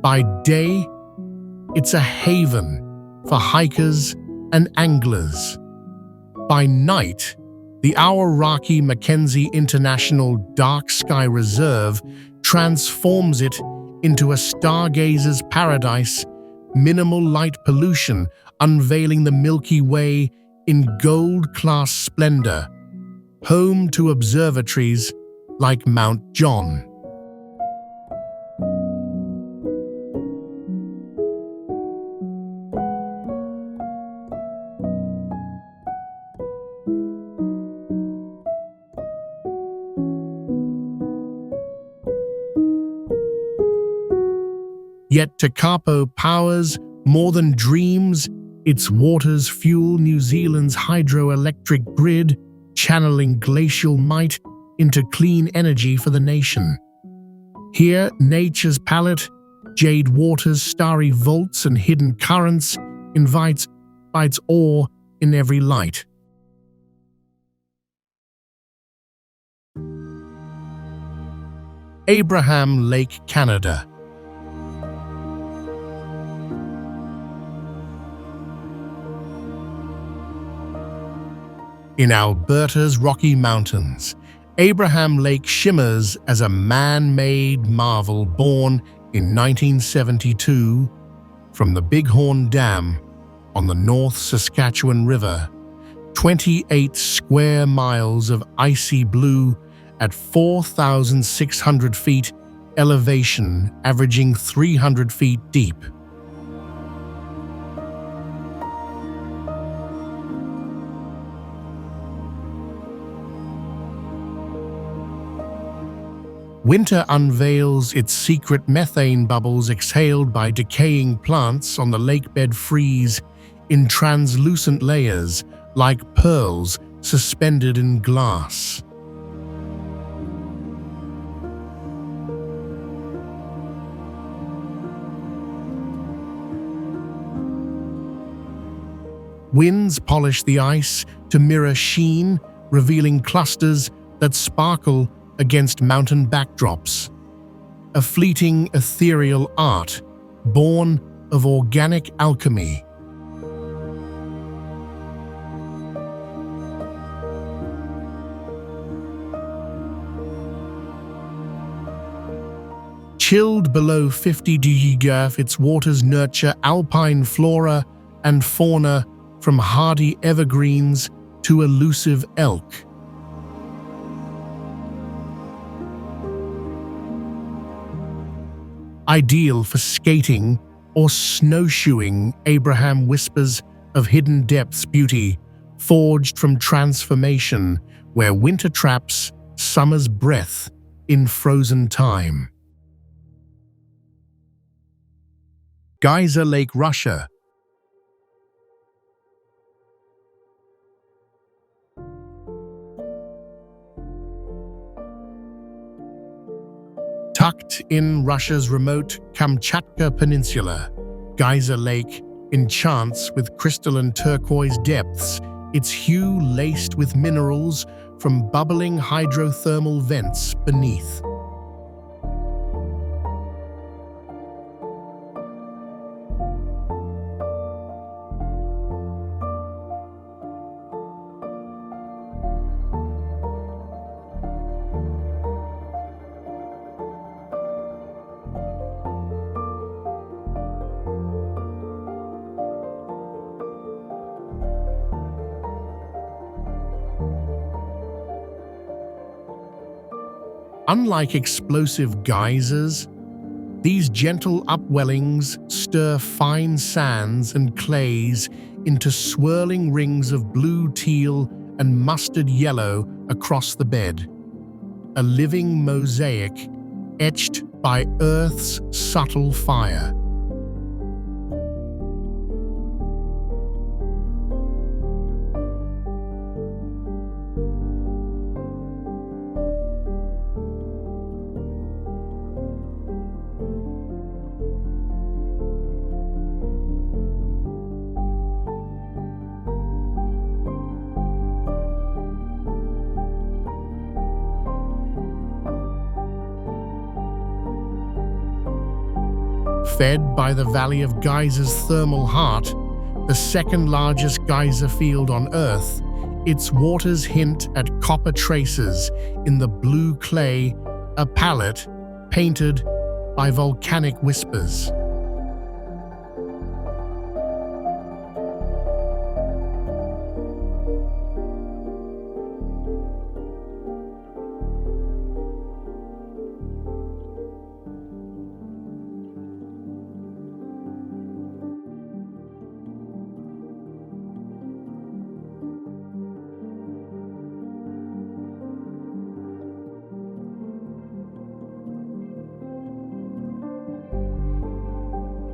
By day, it's a haven for hikers and anglers, By night, the Aoraki Mackenzie International Dark Sky Reserve transforms it into a stargazer's paradise, minimal light pollution unveiling the Milky Way in gold-class splendor, home to observatories like Mount John. Yet Tekapo powers more than dreams. Its waters fuel New Zealand's hydroelectric grid, channeling glacial might into clean energy for the nation. Here, nature's palette, jade waters, starry vaults, and hidden currents invites awe in every light. Abraham Lake, Canada. In Alberta's Rocky Mountains, Abraham Lake shimmers as a man-made marvel born in 1972 from the Bighorn Dam on the North Saskatchewan River. 28 square miles of icy blue at 4,600 feet elevation, averaging 300 feet deep. Winter unveils its secret. Methane bubbles exhaled by decaying plants on the lakebed freeze in translucent layers like pearls suspended in glass. Winds polish the ice to mirror sheen, revealing clusters that sparkle against mountain backdrops. A fleeting, ethereal art, born of organic alchemy. Chilled below 50 degrees, its waters nurture alpine flora and fauna, from hardy evergreens to elusive elk. Ideal for skating or snowshoeing, Abraham whispers of hidden depths, beauty forged from transformation, where winter traps summer's breath in frozen time. Geyser Lake, Russia. Tucked in Russia's remote Kamchatka Peninsula, Geyser Lake enchants with crystalline turquoise depths, its hue laced with minerals from bubbling hydrothermal vents beneath. Unlike explosive geysers, these gentle upwellings stir fine sands and clays into swirling rings of blue, teal, and mustard yellow across the bed. A living mosaic etched by Earth's subtle fire. Fed by the Valley of Geysers' thermal heart, the second largest geyser field on Earth, Its waters hint at copper traces in the blue clay, a palette painted by volcanic whispers.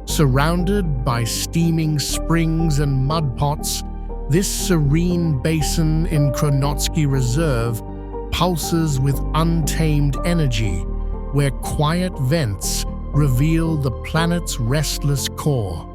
Surrounded by steaming springs and mud pots, this serene basin in Kronotsky Reserve pulses with untamed energy, where quiet vents reveal the planet's restless core.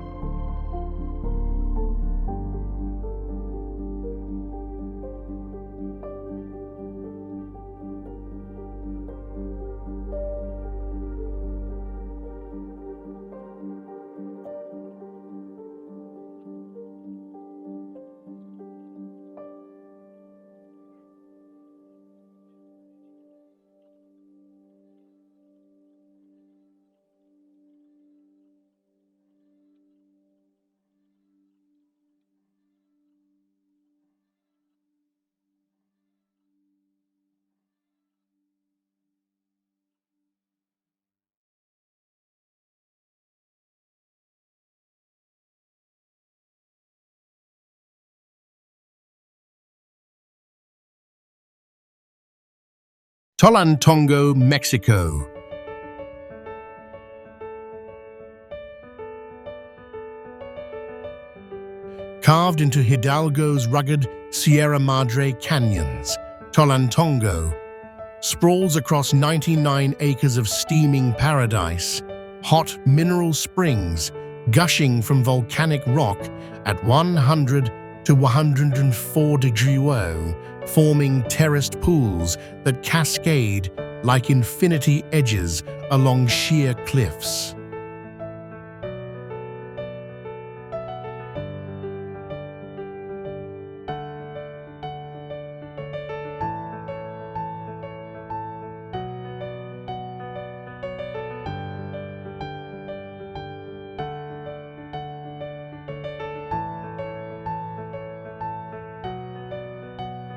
Tolantongo, Mexico. Carved into Hidalgo's rugged Sierra Madre canyons, Tolantongo sprawls across 99 acres of steaming paradise, hot mineral springs gushing from volcanic rock at 100 to 104 degrees, forming terraced pools that cascade like infinity edges along sheer cliffs.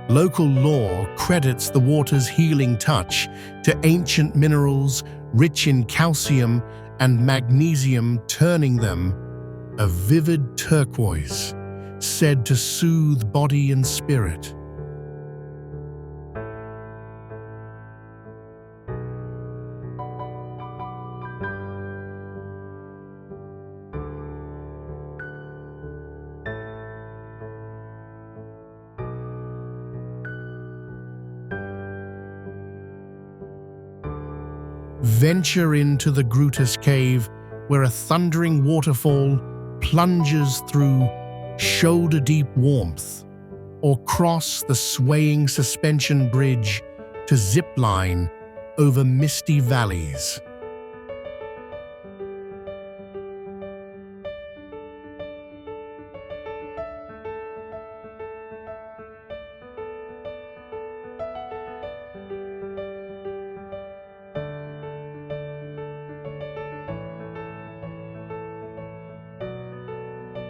Local lore credits the water's healing touch to ancient minerals rich in calcium and magnesium, turning them a vivid turquoise, said to soothe body and spirit. Venture into the Grutas Cave, where a thundering waterfall plunges through shoulder-deep warmth, or cross the swaying suspension bridge to zipline over misty valleys.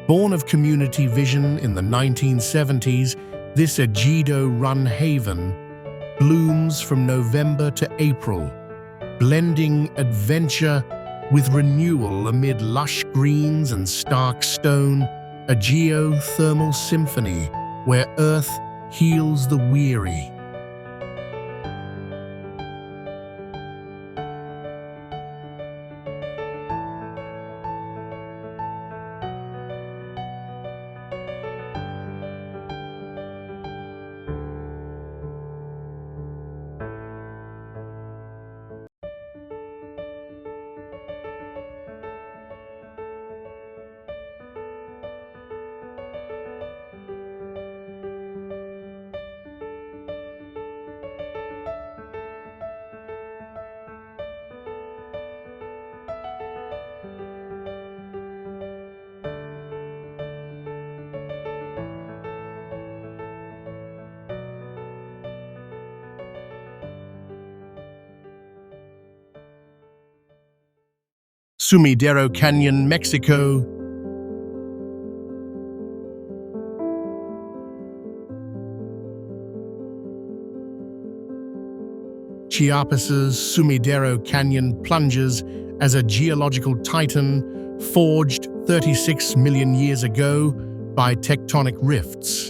Born of community vision in the 1970s, this Ejido-run haven blooms from November to April, blending adventure with renewal amid lush greens and stark stone, a geothermal symphony where earth heals the weary. Sumidero Canyon, Mexico. Chiapas's Sumidero Canyon plunges as a geological titan forged 36 million years ago by tectonic rifts,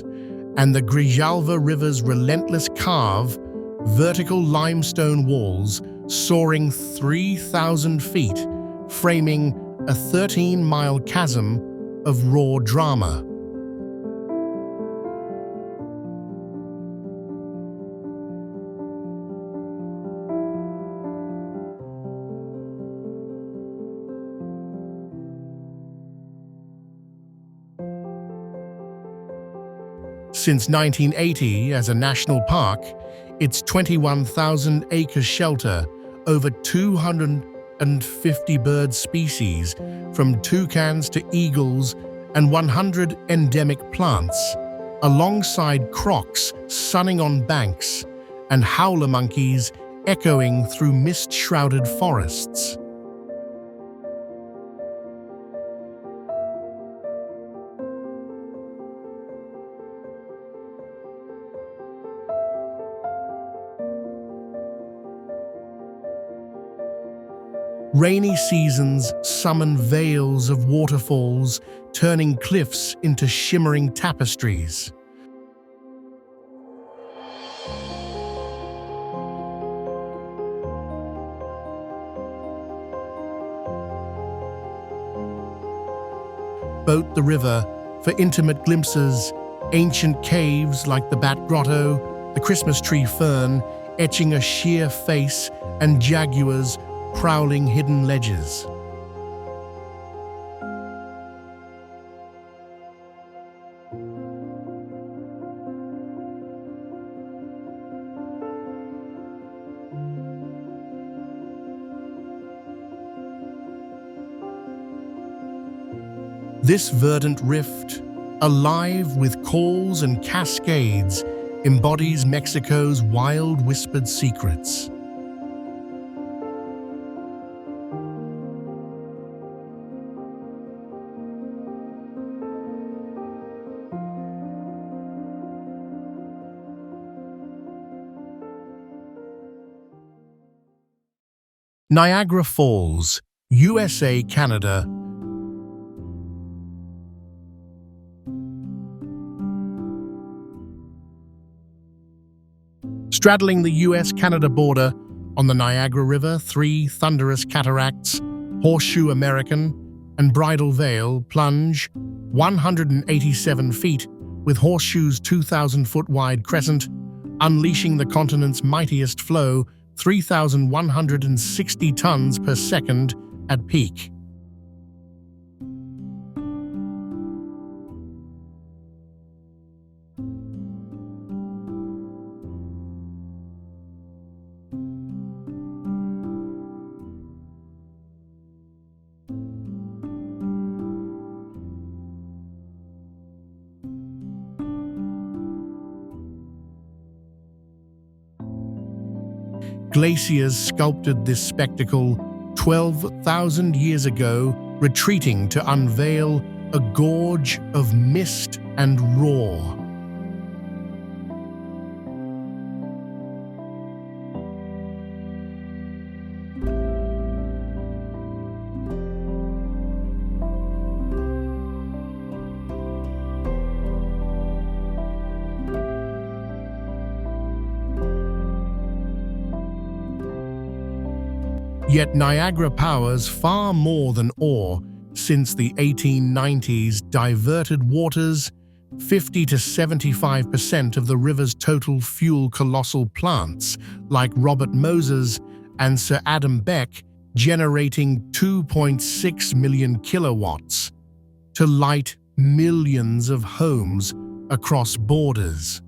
and the Grijalva River's relentless carve, vertical limestone walls soaring 3,000 feet, framing a 13-mile chasm of raw drama. Since 1980, as a national park, its 21,000-acre shelter over 250 bird species, from toucans to eagles, and 100 endemic plants, alongside crocs sunning on banks and howler monkeys echoing through mist-shrouded forests. Rainy seasons summon veils of waterfalls, turning cliffs into shimmering tapestries. Boat the river for intimate glimpses, ancient caves like the Bat Grotto, the Christmas tree fern etching a sheer face, and jaguars prowling hidden ledges. This verdant rift, alive with calls and cascades, embodies Mexico's wild whispered secrets. Niagara Falls, USA, Canada. Straddling the US-Canada border, on the Niagara River, three thunderous cataracts, Horseshoe American and Bridal Veil, plunge 187 feet with Horseshoe's 2,000-foot-wide crescent, unleashing the continent's mightiest flow, 3,160 tons per second at peak. Glaciers sculpted this spectacle 12,000 years ago, retreating to unveil a gorge of mist and roar. Yet Niagara powers far more than awe. Since the 1890s, diverted waters, 50 to 75% of the river's total fuel colossal plants, like Robert Moses and Sir Adam Beck, generating 2.6 million kilowatts to light millions of homes across borders.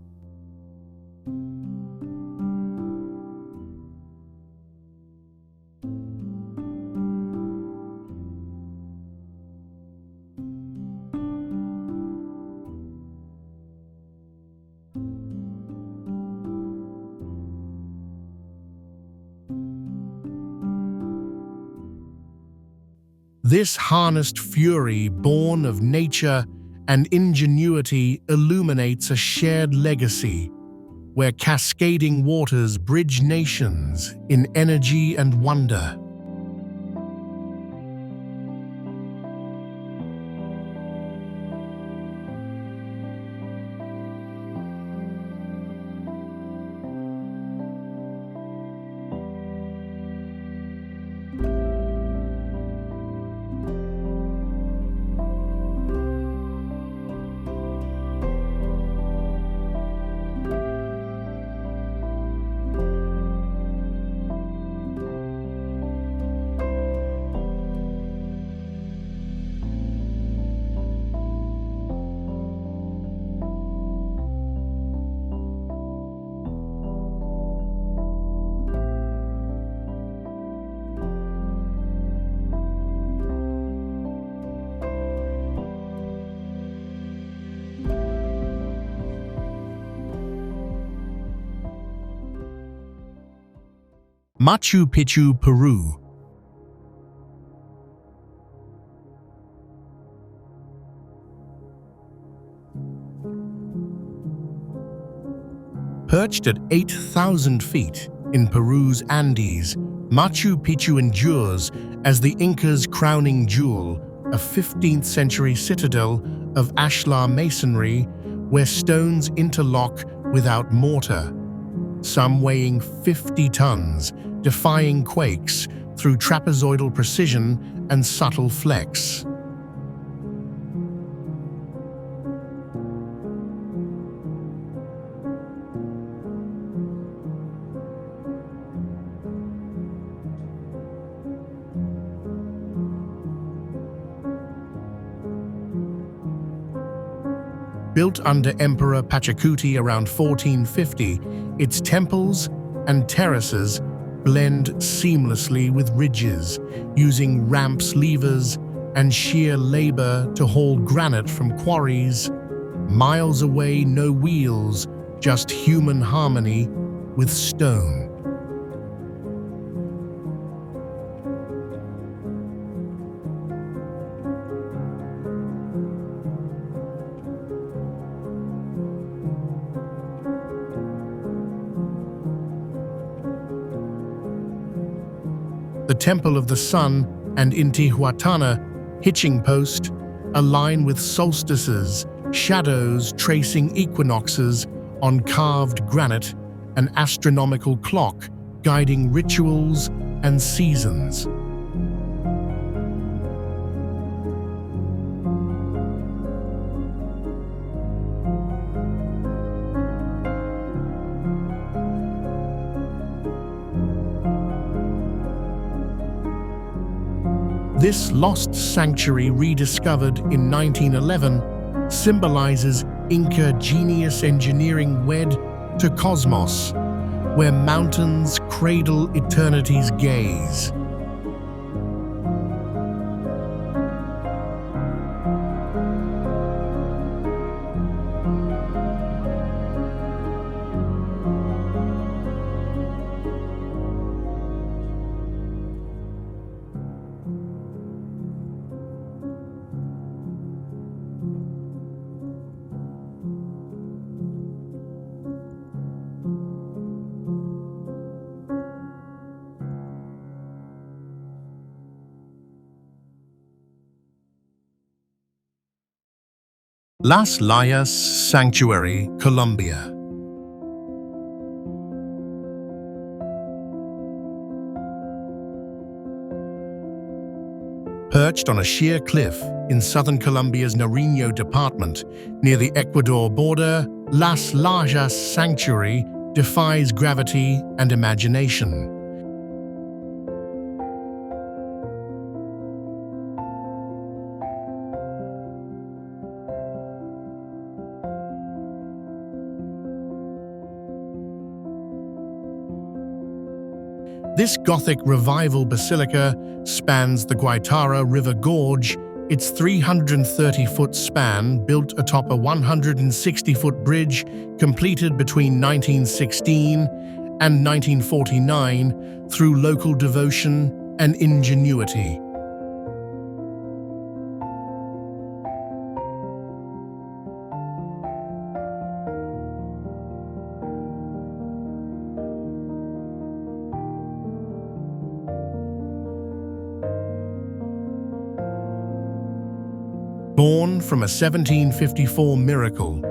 This harnessed fury, born of nature and ingenuity, illuminates a shared legacy where cascading waters bridge nations in energy and wonder. Machu Picchu, Peru. Perched at 8,000 feet in Peru's Andes, Machu Picchu endures as the Inca's crowning jewel, a 15th-century citadel of ashlar masonry where stones interlock without mortar, some weighing 50 tons, defying quakes through trapezoidal precision and subtle flex. Built under Emperor Pachacuti around 1450, its temples and terraces blend seamlessly with ridges, using ramps, levers, and sheer labor to haul granite from quarries. Miles away, no wheels, just human harmony with stone. The Temple of the Sun and Intihuatana hitching post align with solstices, shadows tracing equinoxes on carved granite, an astronomical clock guiding rituals and seasons. This lost sanctuary, rediscovered in 1911, symbolizes Inca genius engineering wed to cosmos, where mountains cradle eternity's gaze. Las Layas Sanctuary, Colombia. Perched on a sheer cliff in southern Colombia's Nariño department, near the Ecuador border, Las Layas Sanctuary defies gravity and imagination. This Gothic revival basilica spans the Guaitara River Gorge, its 330-foot span, built atop a 160-foot bridge completed between 1916 and 1949 through local devotion and ingenuity. from a 1754 miracle.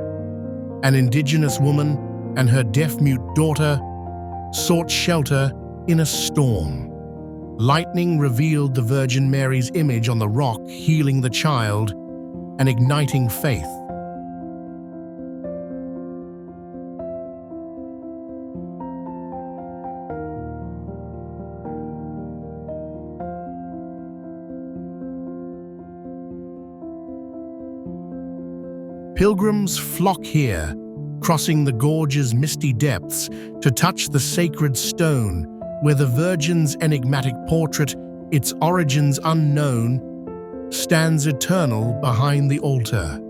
An indigenous woman and her deaf-mute daughter sought shelter in a storm. Lightning revealed the Virgin Mary's image on the rock, healing the child and igniting faith. Pilgrims flock here, crossing the gorge's misty depths to touch the sacred stone where the Virgin's enigmatic portrait, its origins unknown, stands eternal behind the altar.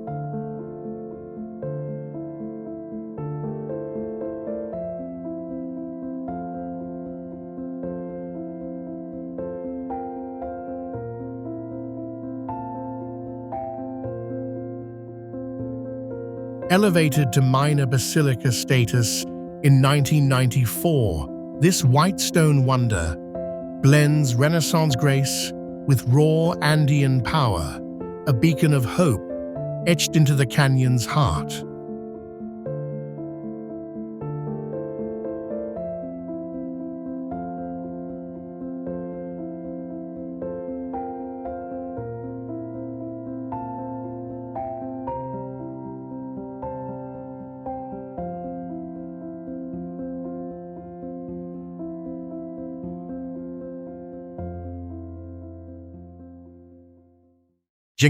Elevated to minor basilica status in 1994, this white stone wonder blends Renaissance grace with raw Andean power, a beacon of hope etched into the canyon's heart.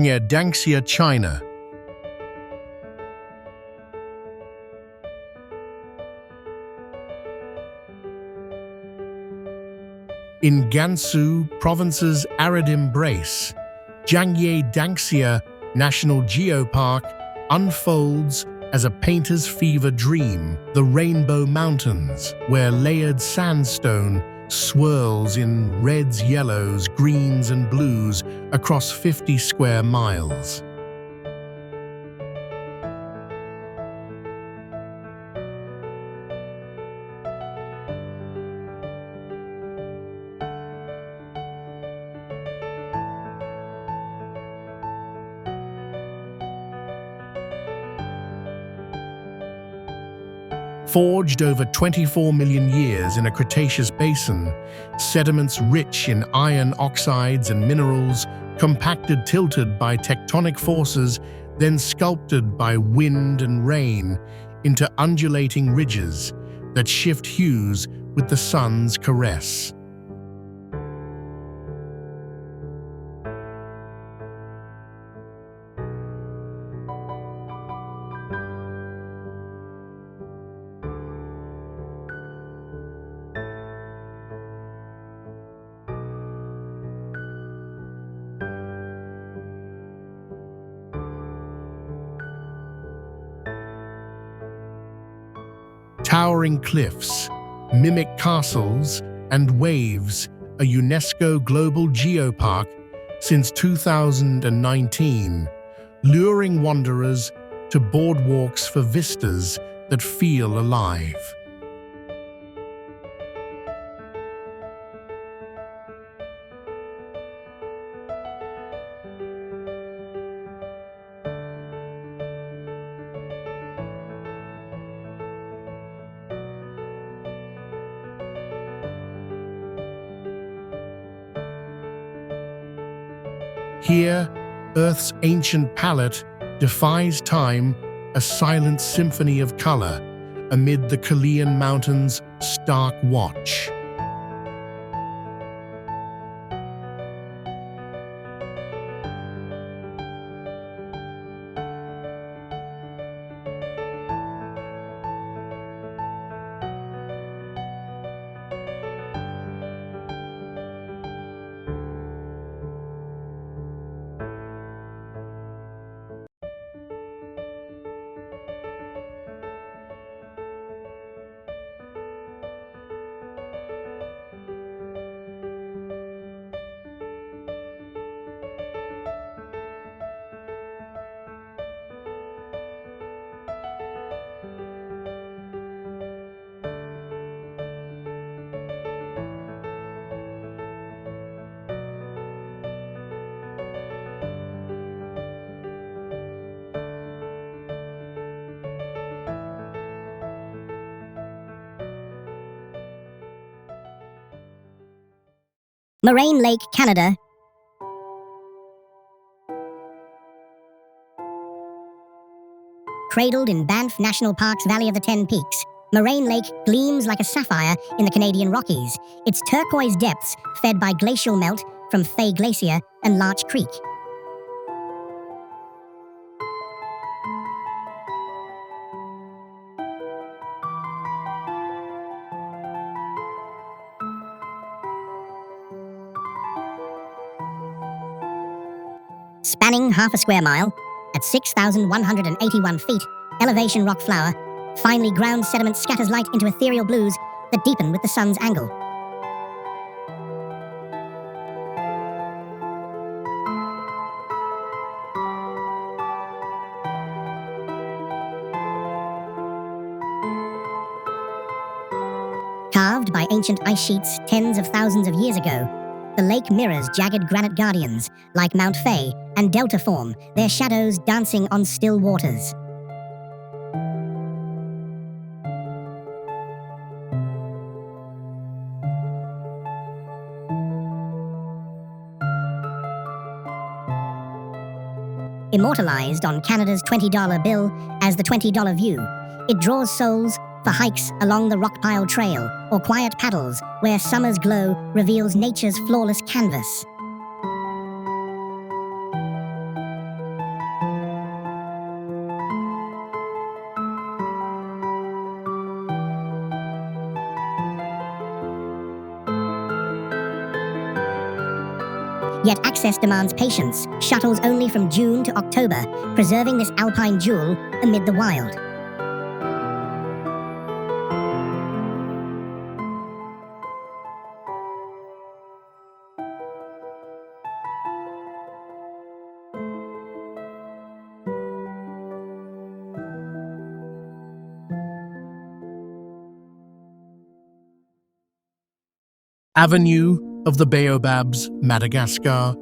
Daxia, China. In Gansu Province's arid embrace, Daxia National Geopark unfolds as a painter's fever dream, the Rainbow Mountains, where layered sandstone swirls in reds, yellows, greens and blues across 50 square miles. Forged over 24 million years in a Cretaceous basin, sediments rich in iron oxides and minerals, compacted tilted by tectonic forces, then sculpted by wind and rain into undulating ridges that shift hues with the sun's caress. Towering cliffs, mimic castles, and waves, a UNESCO Global Geopark since 2019, luring wanderers to boardwalks for vistas that feel alive. Here, Earth's ancient palette defies time, a silent symphony of color amid the Chilean mountains' stark watch. Moraine Lake, Canada. Cradled in Banff National Park's Valley of the Ten Peaks, Moraine Lake gleams like a sapphire in the Canadian Rockies, its turquoise depths fed by glacial melt from Fay Glacier and Larch Creek. Spanning half a square mile, at 6,181 feet, elevation rock flower, finely ground sediment scatters light into ethereal blues that deepen with the sun's angle. Carved by ancient ice sheets tens of thousands of years ago, the lake mirrors jagged granite guardians like Mount Fay and Delta Form, their shadows dancing on still waters. Immortalized on Canada's $20 bill as the $20 View, it draws souls for hikes along the Rockpile Trail or quiet paddles where summer's glow reveals nature's flawless canvas. Yet access demands patience, shuttles only from June to October, preserving this alpine jewel amid the wild. Avenue of the Baobabs, Madagascar.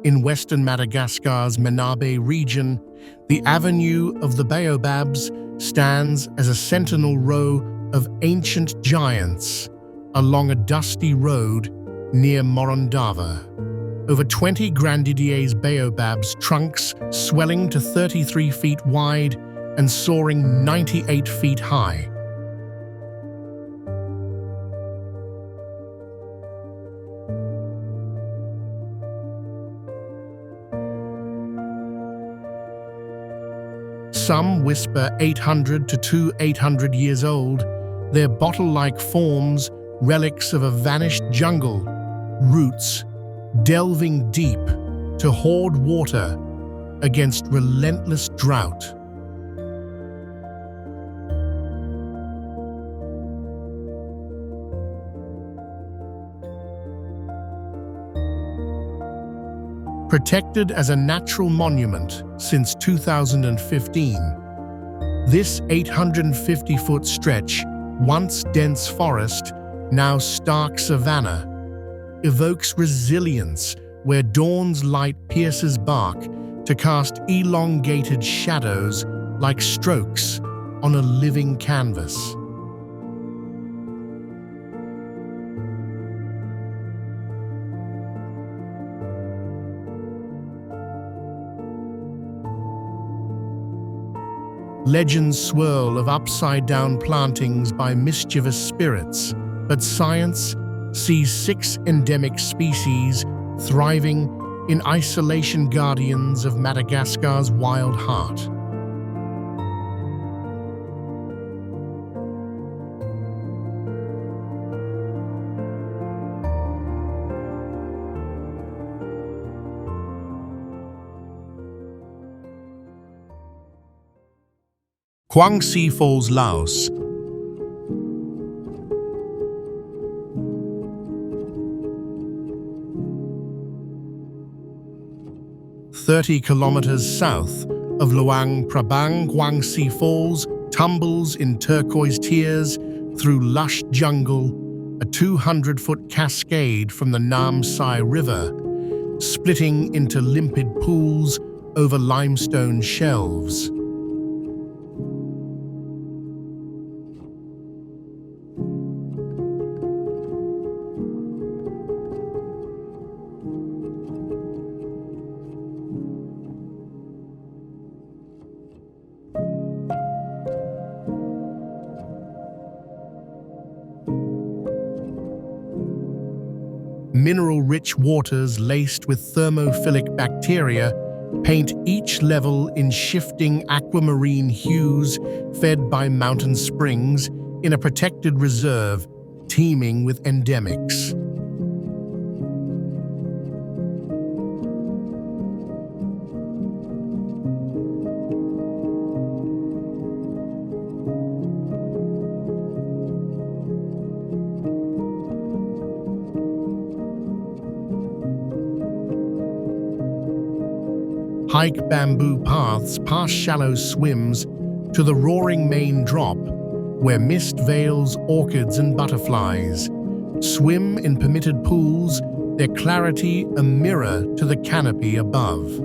In western Madagascar's Menabe region, the Avenue of the Baobabs stands as a sentinel row of ancient giants along a dusty road near Morondava. Over 20 Grandidier's baobabs, trunks swelling to 33 feet wide and soaring 98 feet high. Some whisper 800 to 800 years old, their bottle-like forms relics of a vanished jungle, roots delving deep to hoard water against relentless drought. Protected as a natural monument since 2015, this 850-foot stretch, once dense forest, now stark savanna, evokes resilience where dawn's light pierces bark to cast elongated shadows like strokes on a living canvas. Legends swirl of upside-down plantings by mischievous spirits, but science sees 6 endemic species thriving in isolation, guardians of Madagascar's wild heart. Kwangsi Falls, Laos. "30 kilometers south of Luang Prabang, Kwangsi Falls tumbles in turquoise tears through lush jungle, a 200-foot cascade from the Nam Sai River, splitting into limpid pools over limestone shelves. Mineral-rich waters laced with thermophilic bacteria paint each level in shifting aquamarine hues fed by mountain springs in a protected reserve teeming with endemics. Hike bamboo paths past shallow swims to the roaring main drop, where mist veils orchids and butterflies. Swim in permitted pools, their clarity a mirror to the canopy above.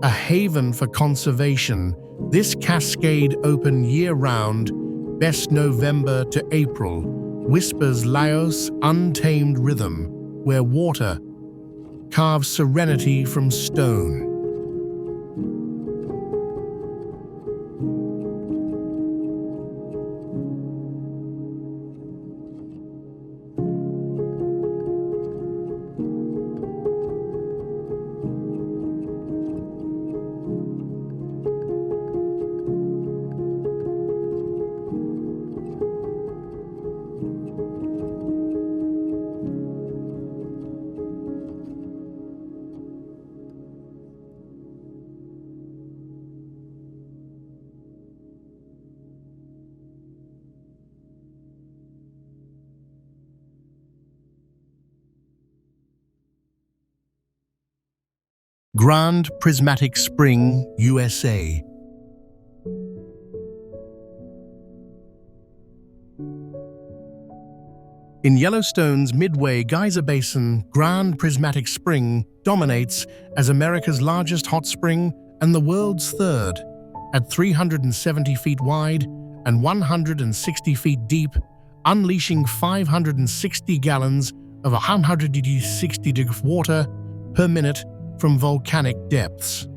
A haven for conservation, this cascade open year-round, best November to April, whispers Laos' untamed rhythm, where water carves serenity from stone. Grand Prismatic Spring, USA. In Yellowstone's Midway Geyser Basin, Grand Prismatic Spring dominates as America's largest hot spring and the world's third. At 370 feet wide and 160 feet deep, unleashing 560 gallons of 160 water per minute from volcanic depths.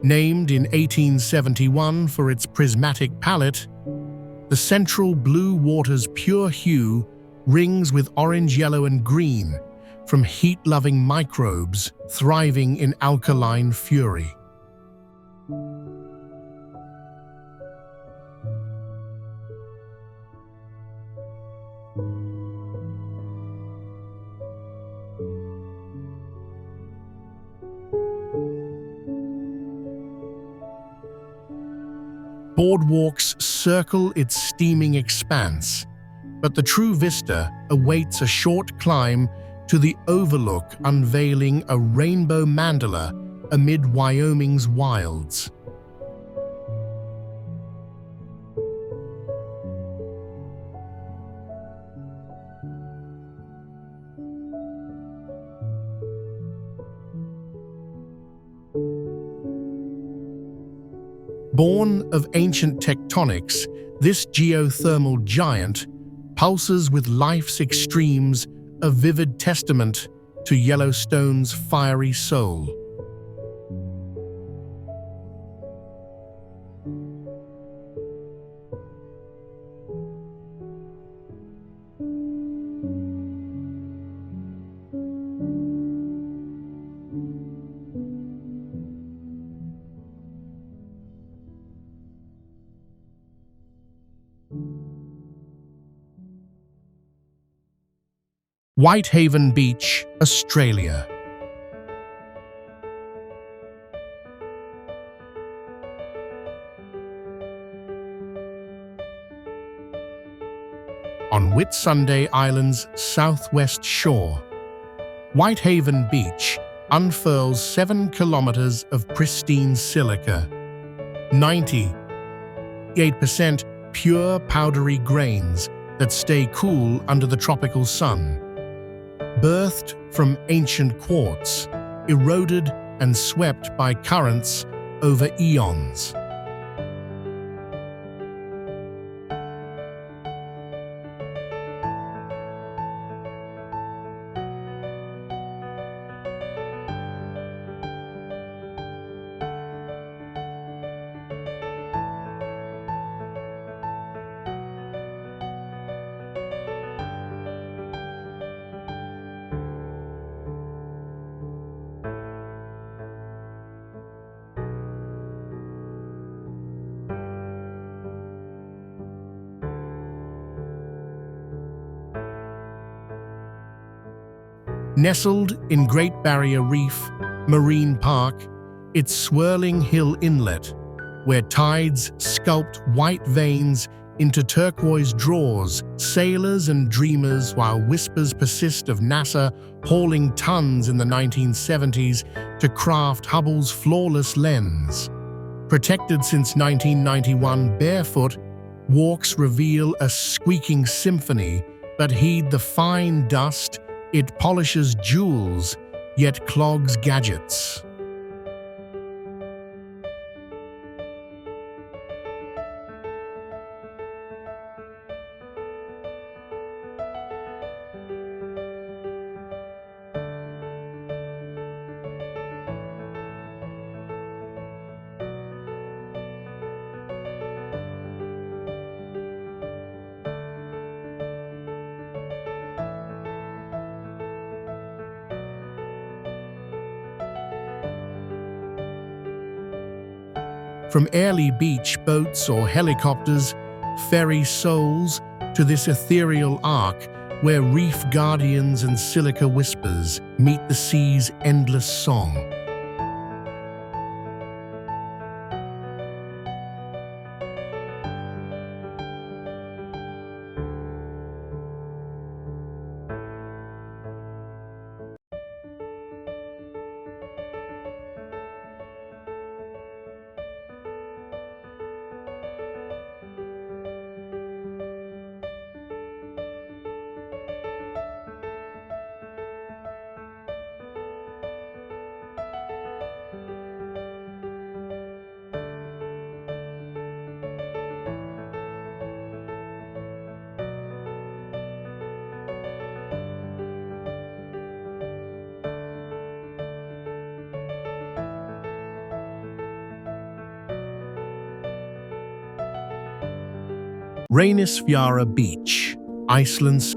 Named in 1871 for its prismatic palette, the central blue water's pure hue rings with orange, yellow, and green from heat-loving microbes thriving in alkaline fury. Boardwalks circle its steaming expanse, but the true vista awaits a short climb to the overlook unveiling a rainbow mandala amid Wyoming's wilds. Born of ancient tectonics, this geothermal giant pulses with life's extremes, a vivid testament to Yellowstone's fiery soul. Whitehaven Beach, Australia. On Whitsunday Island's southwest shore, Whitehaven Beach unfurls 7 kilometers of pristine silica, 98% pure powdery grains that stay cool under the tropical sun. Birthed from ancient quartz, eroded and swept by currents over eons. Nestled in Great Barrier Reef Marine Park, its swirling hill inlet, where tides sculpt white veins into turquoise draws, sailors and dreamers, while whispers persist of NASA hauling tons in the 1970s to craft Hubble's flawless lens. Protected since 1991, barefoot walks reveal a squeaking symphony, but heed the fine dust. It polishes jewels, yet clogs gadgets. From Airlie Beach boats or helicopters ferry souls to this ethereal arc where reef guardians and silica whispers meet the sea's endless song. Reynisfjara Beach, Iceland's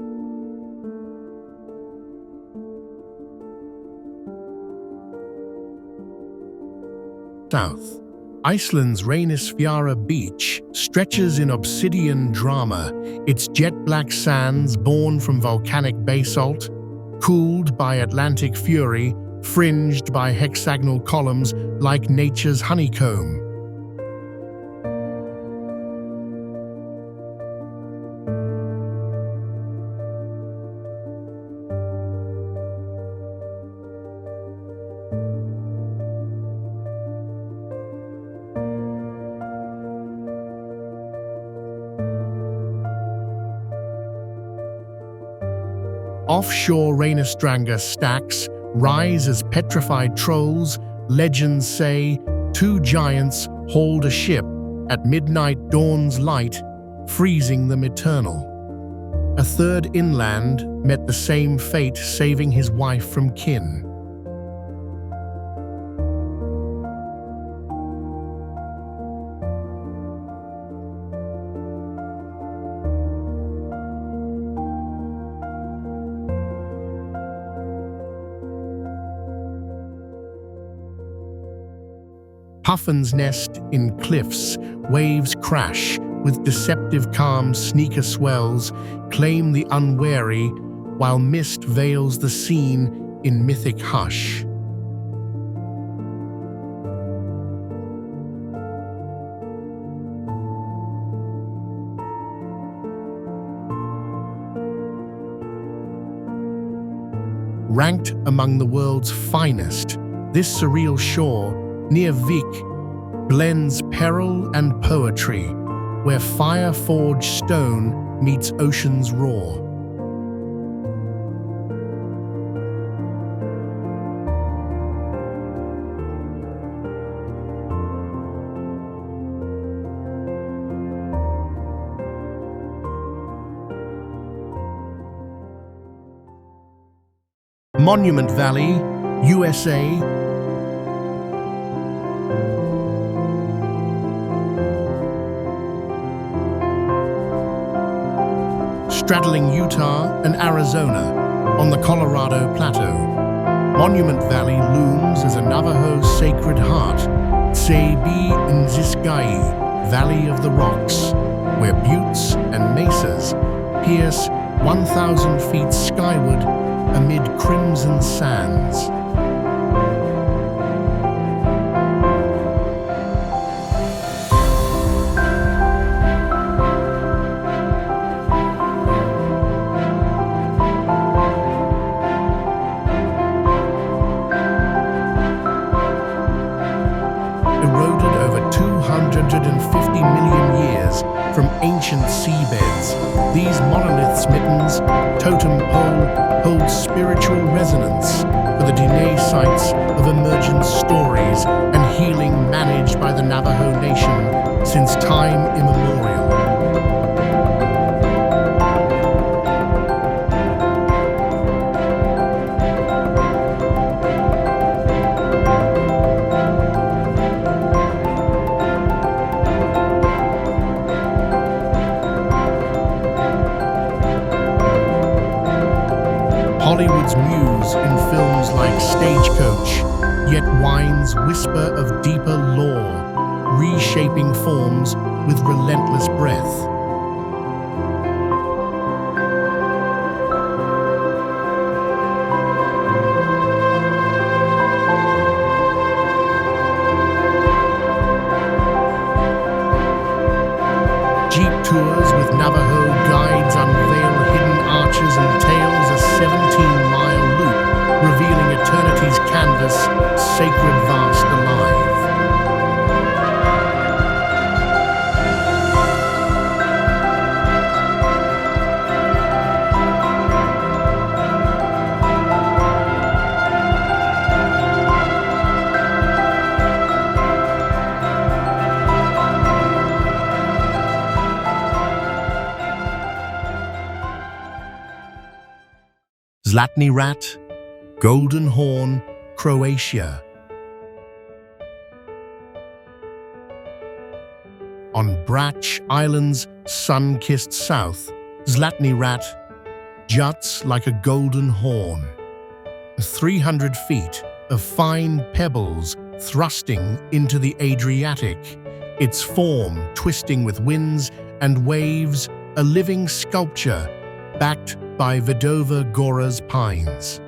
south. Iceland's Reynisfjara Beach stretches in obsidian drama, its jet-black sands born from volcanic basalt, cooled by Atlantic fury, fringed by hexagonal columns like nature's honeycomb. Offshore Reynisfjara stacks rise as petrified trolls. Legends say 2 giants hauled a ship at midnight dawn's light, freezing them eternal. A third inland met the same fate, saving his wife from kin. Puffins nest in cliffs, waves crash, with deceptive calm sneaker swells claim the unwary, while mist veils the scene in mythic hush. Ranked among the world's finest, this surreal shore near Vik blends peril and poetry, where fire-forged stone meets ocean's roar. Monument Valley, USA. Straddling Utah and Arizona on the Colorado Plateau, Monument Valley looms as a Navajo sacred heart, Tsebi Nzisgai, Valley of the Rocks, where buttes and mesas pierce 1,000 feet skyward amid crimson sands. Eroded over 250 million years from ancient seabeds, these monoliths' mittens, totem pole, hold spiritual resonance for the DNA sites of emergent stories and healing managed by the Navajo Nation since time immemorial. Hollywood's muse in films like Stagecoach, yet wine's whisper of deeper lore, reshaping forms with relentless breath. Jeep tours with Navajo guides unveil hidden arches and tales a 17-mile loop, revealing eternity's canvas, sacred vast alive. Zlatni Rat, Golden Horn, Croatia. On Brač Island's sun-kissed south, Zlatni Rat juts like a golden horn. 300 feet of fine pebbles thrusting into the Adriatic, its form twisting with winds and waves, a living sculpture backed by Vidova Gora's pines.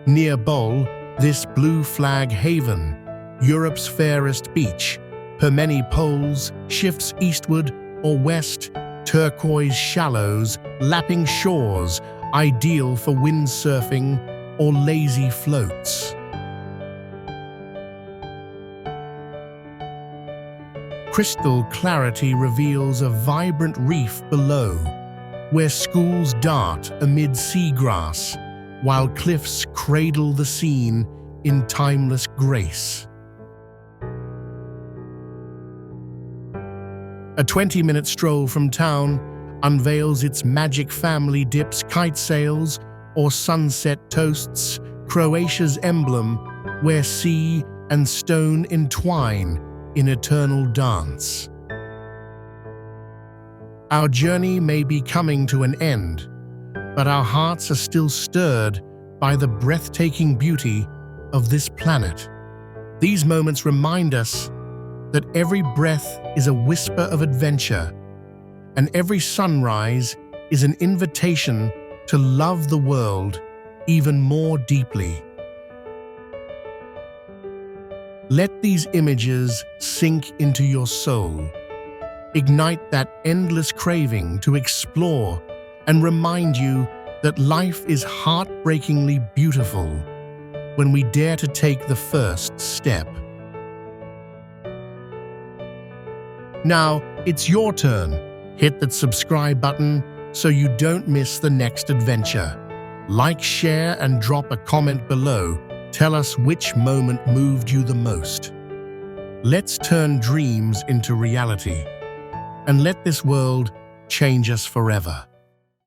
Near Bol, this blue flag haven, Europe's fairest beach, per many poles, shifts eastward or west, turquoise shallows, lapping shores, ideal for windsurfing or lazy floats. Crystal clarity reveals a vibrant reef below, where schools dart amid seagrass, while cliffs cradle the scene in timeless grace. A 20-minute stroll from town unveils its magic family dips, kite sails, or sunset toasts, Croatia's emblem, where sea and stone entwine in eternal dance. Our journey may be coming to an end, but our hearts are still stirred by the breathtaking beauty of this planet. These moments remind us that every breath is a whisper of adventure, and every sunrise is an invitation to love the world even more deeply. Let these images sink into your soul. Ignite that endless craving to explore and remind you that life is heartbreakingly beautiful when we dare to take the first step. Now, it's your turn. Hit that subscribe button so you don't miss the next adventure. Like, share, and drop a comment below. Tell us which moment moved you the most. Let's turn dreams into reality and let this world change us forever.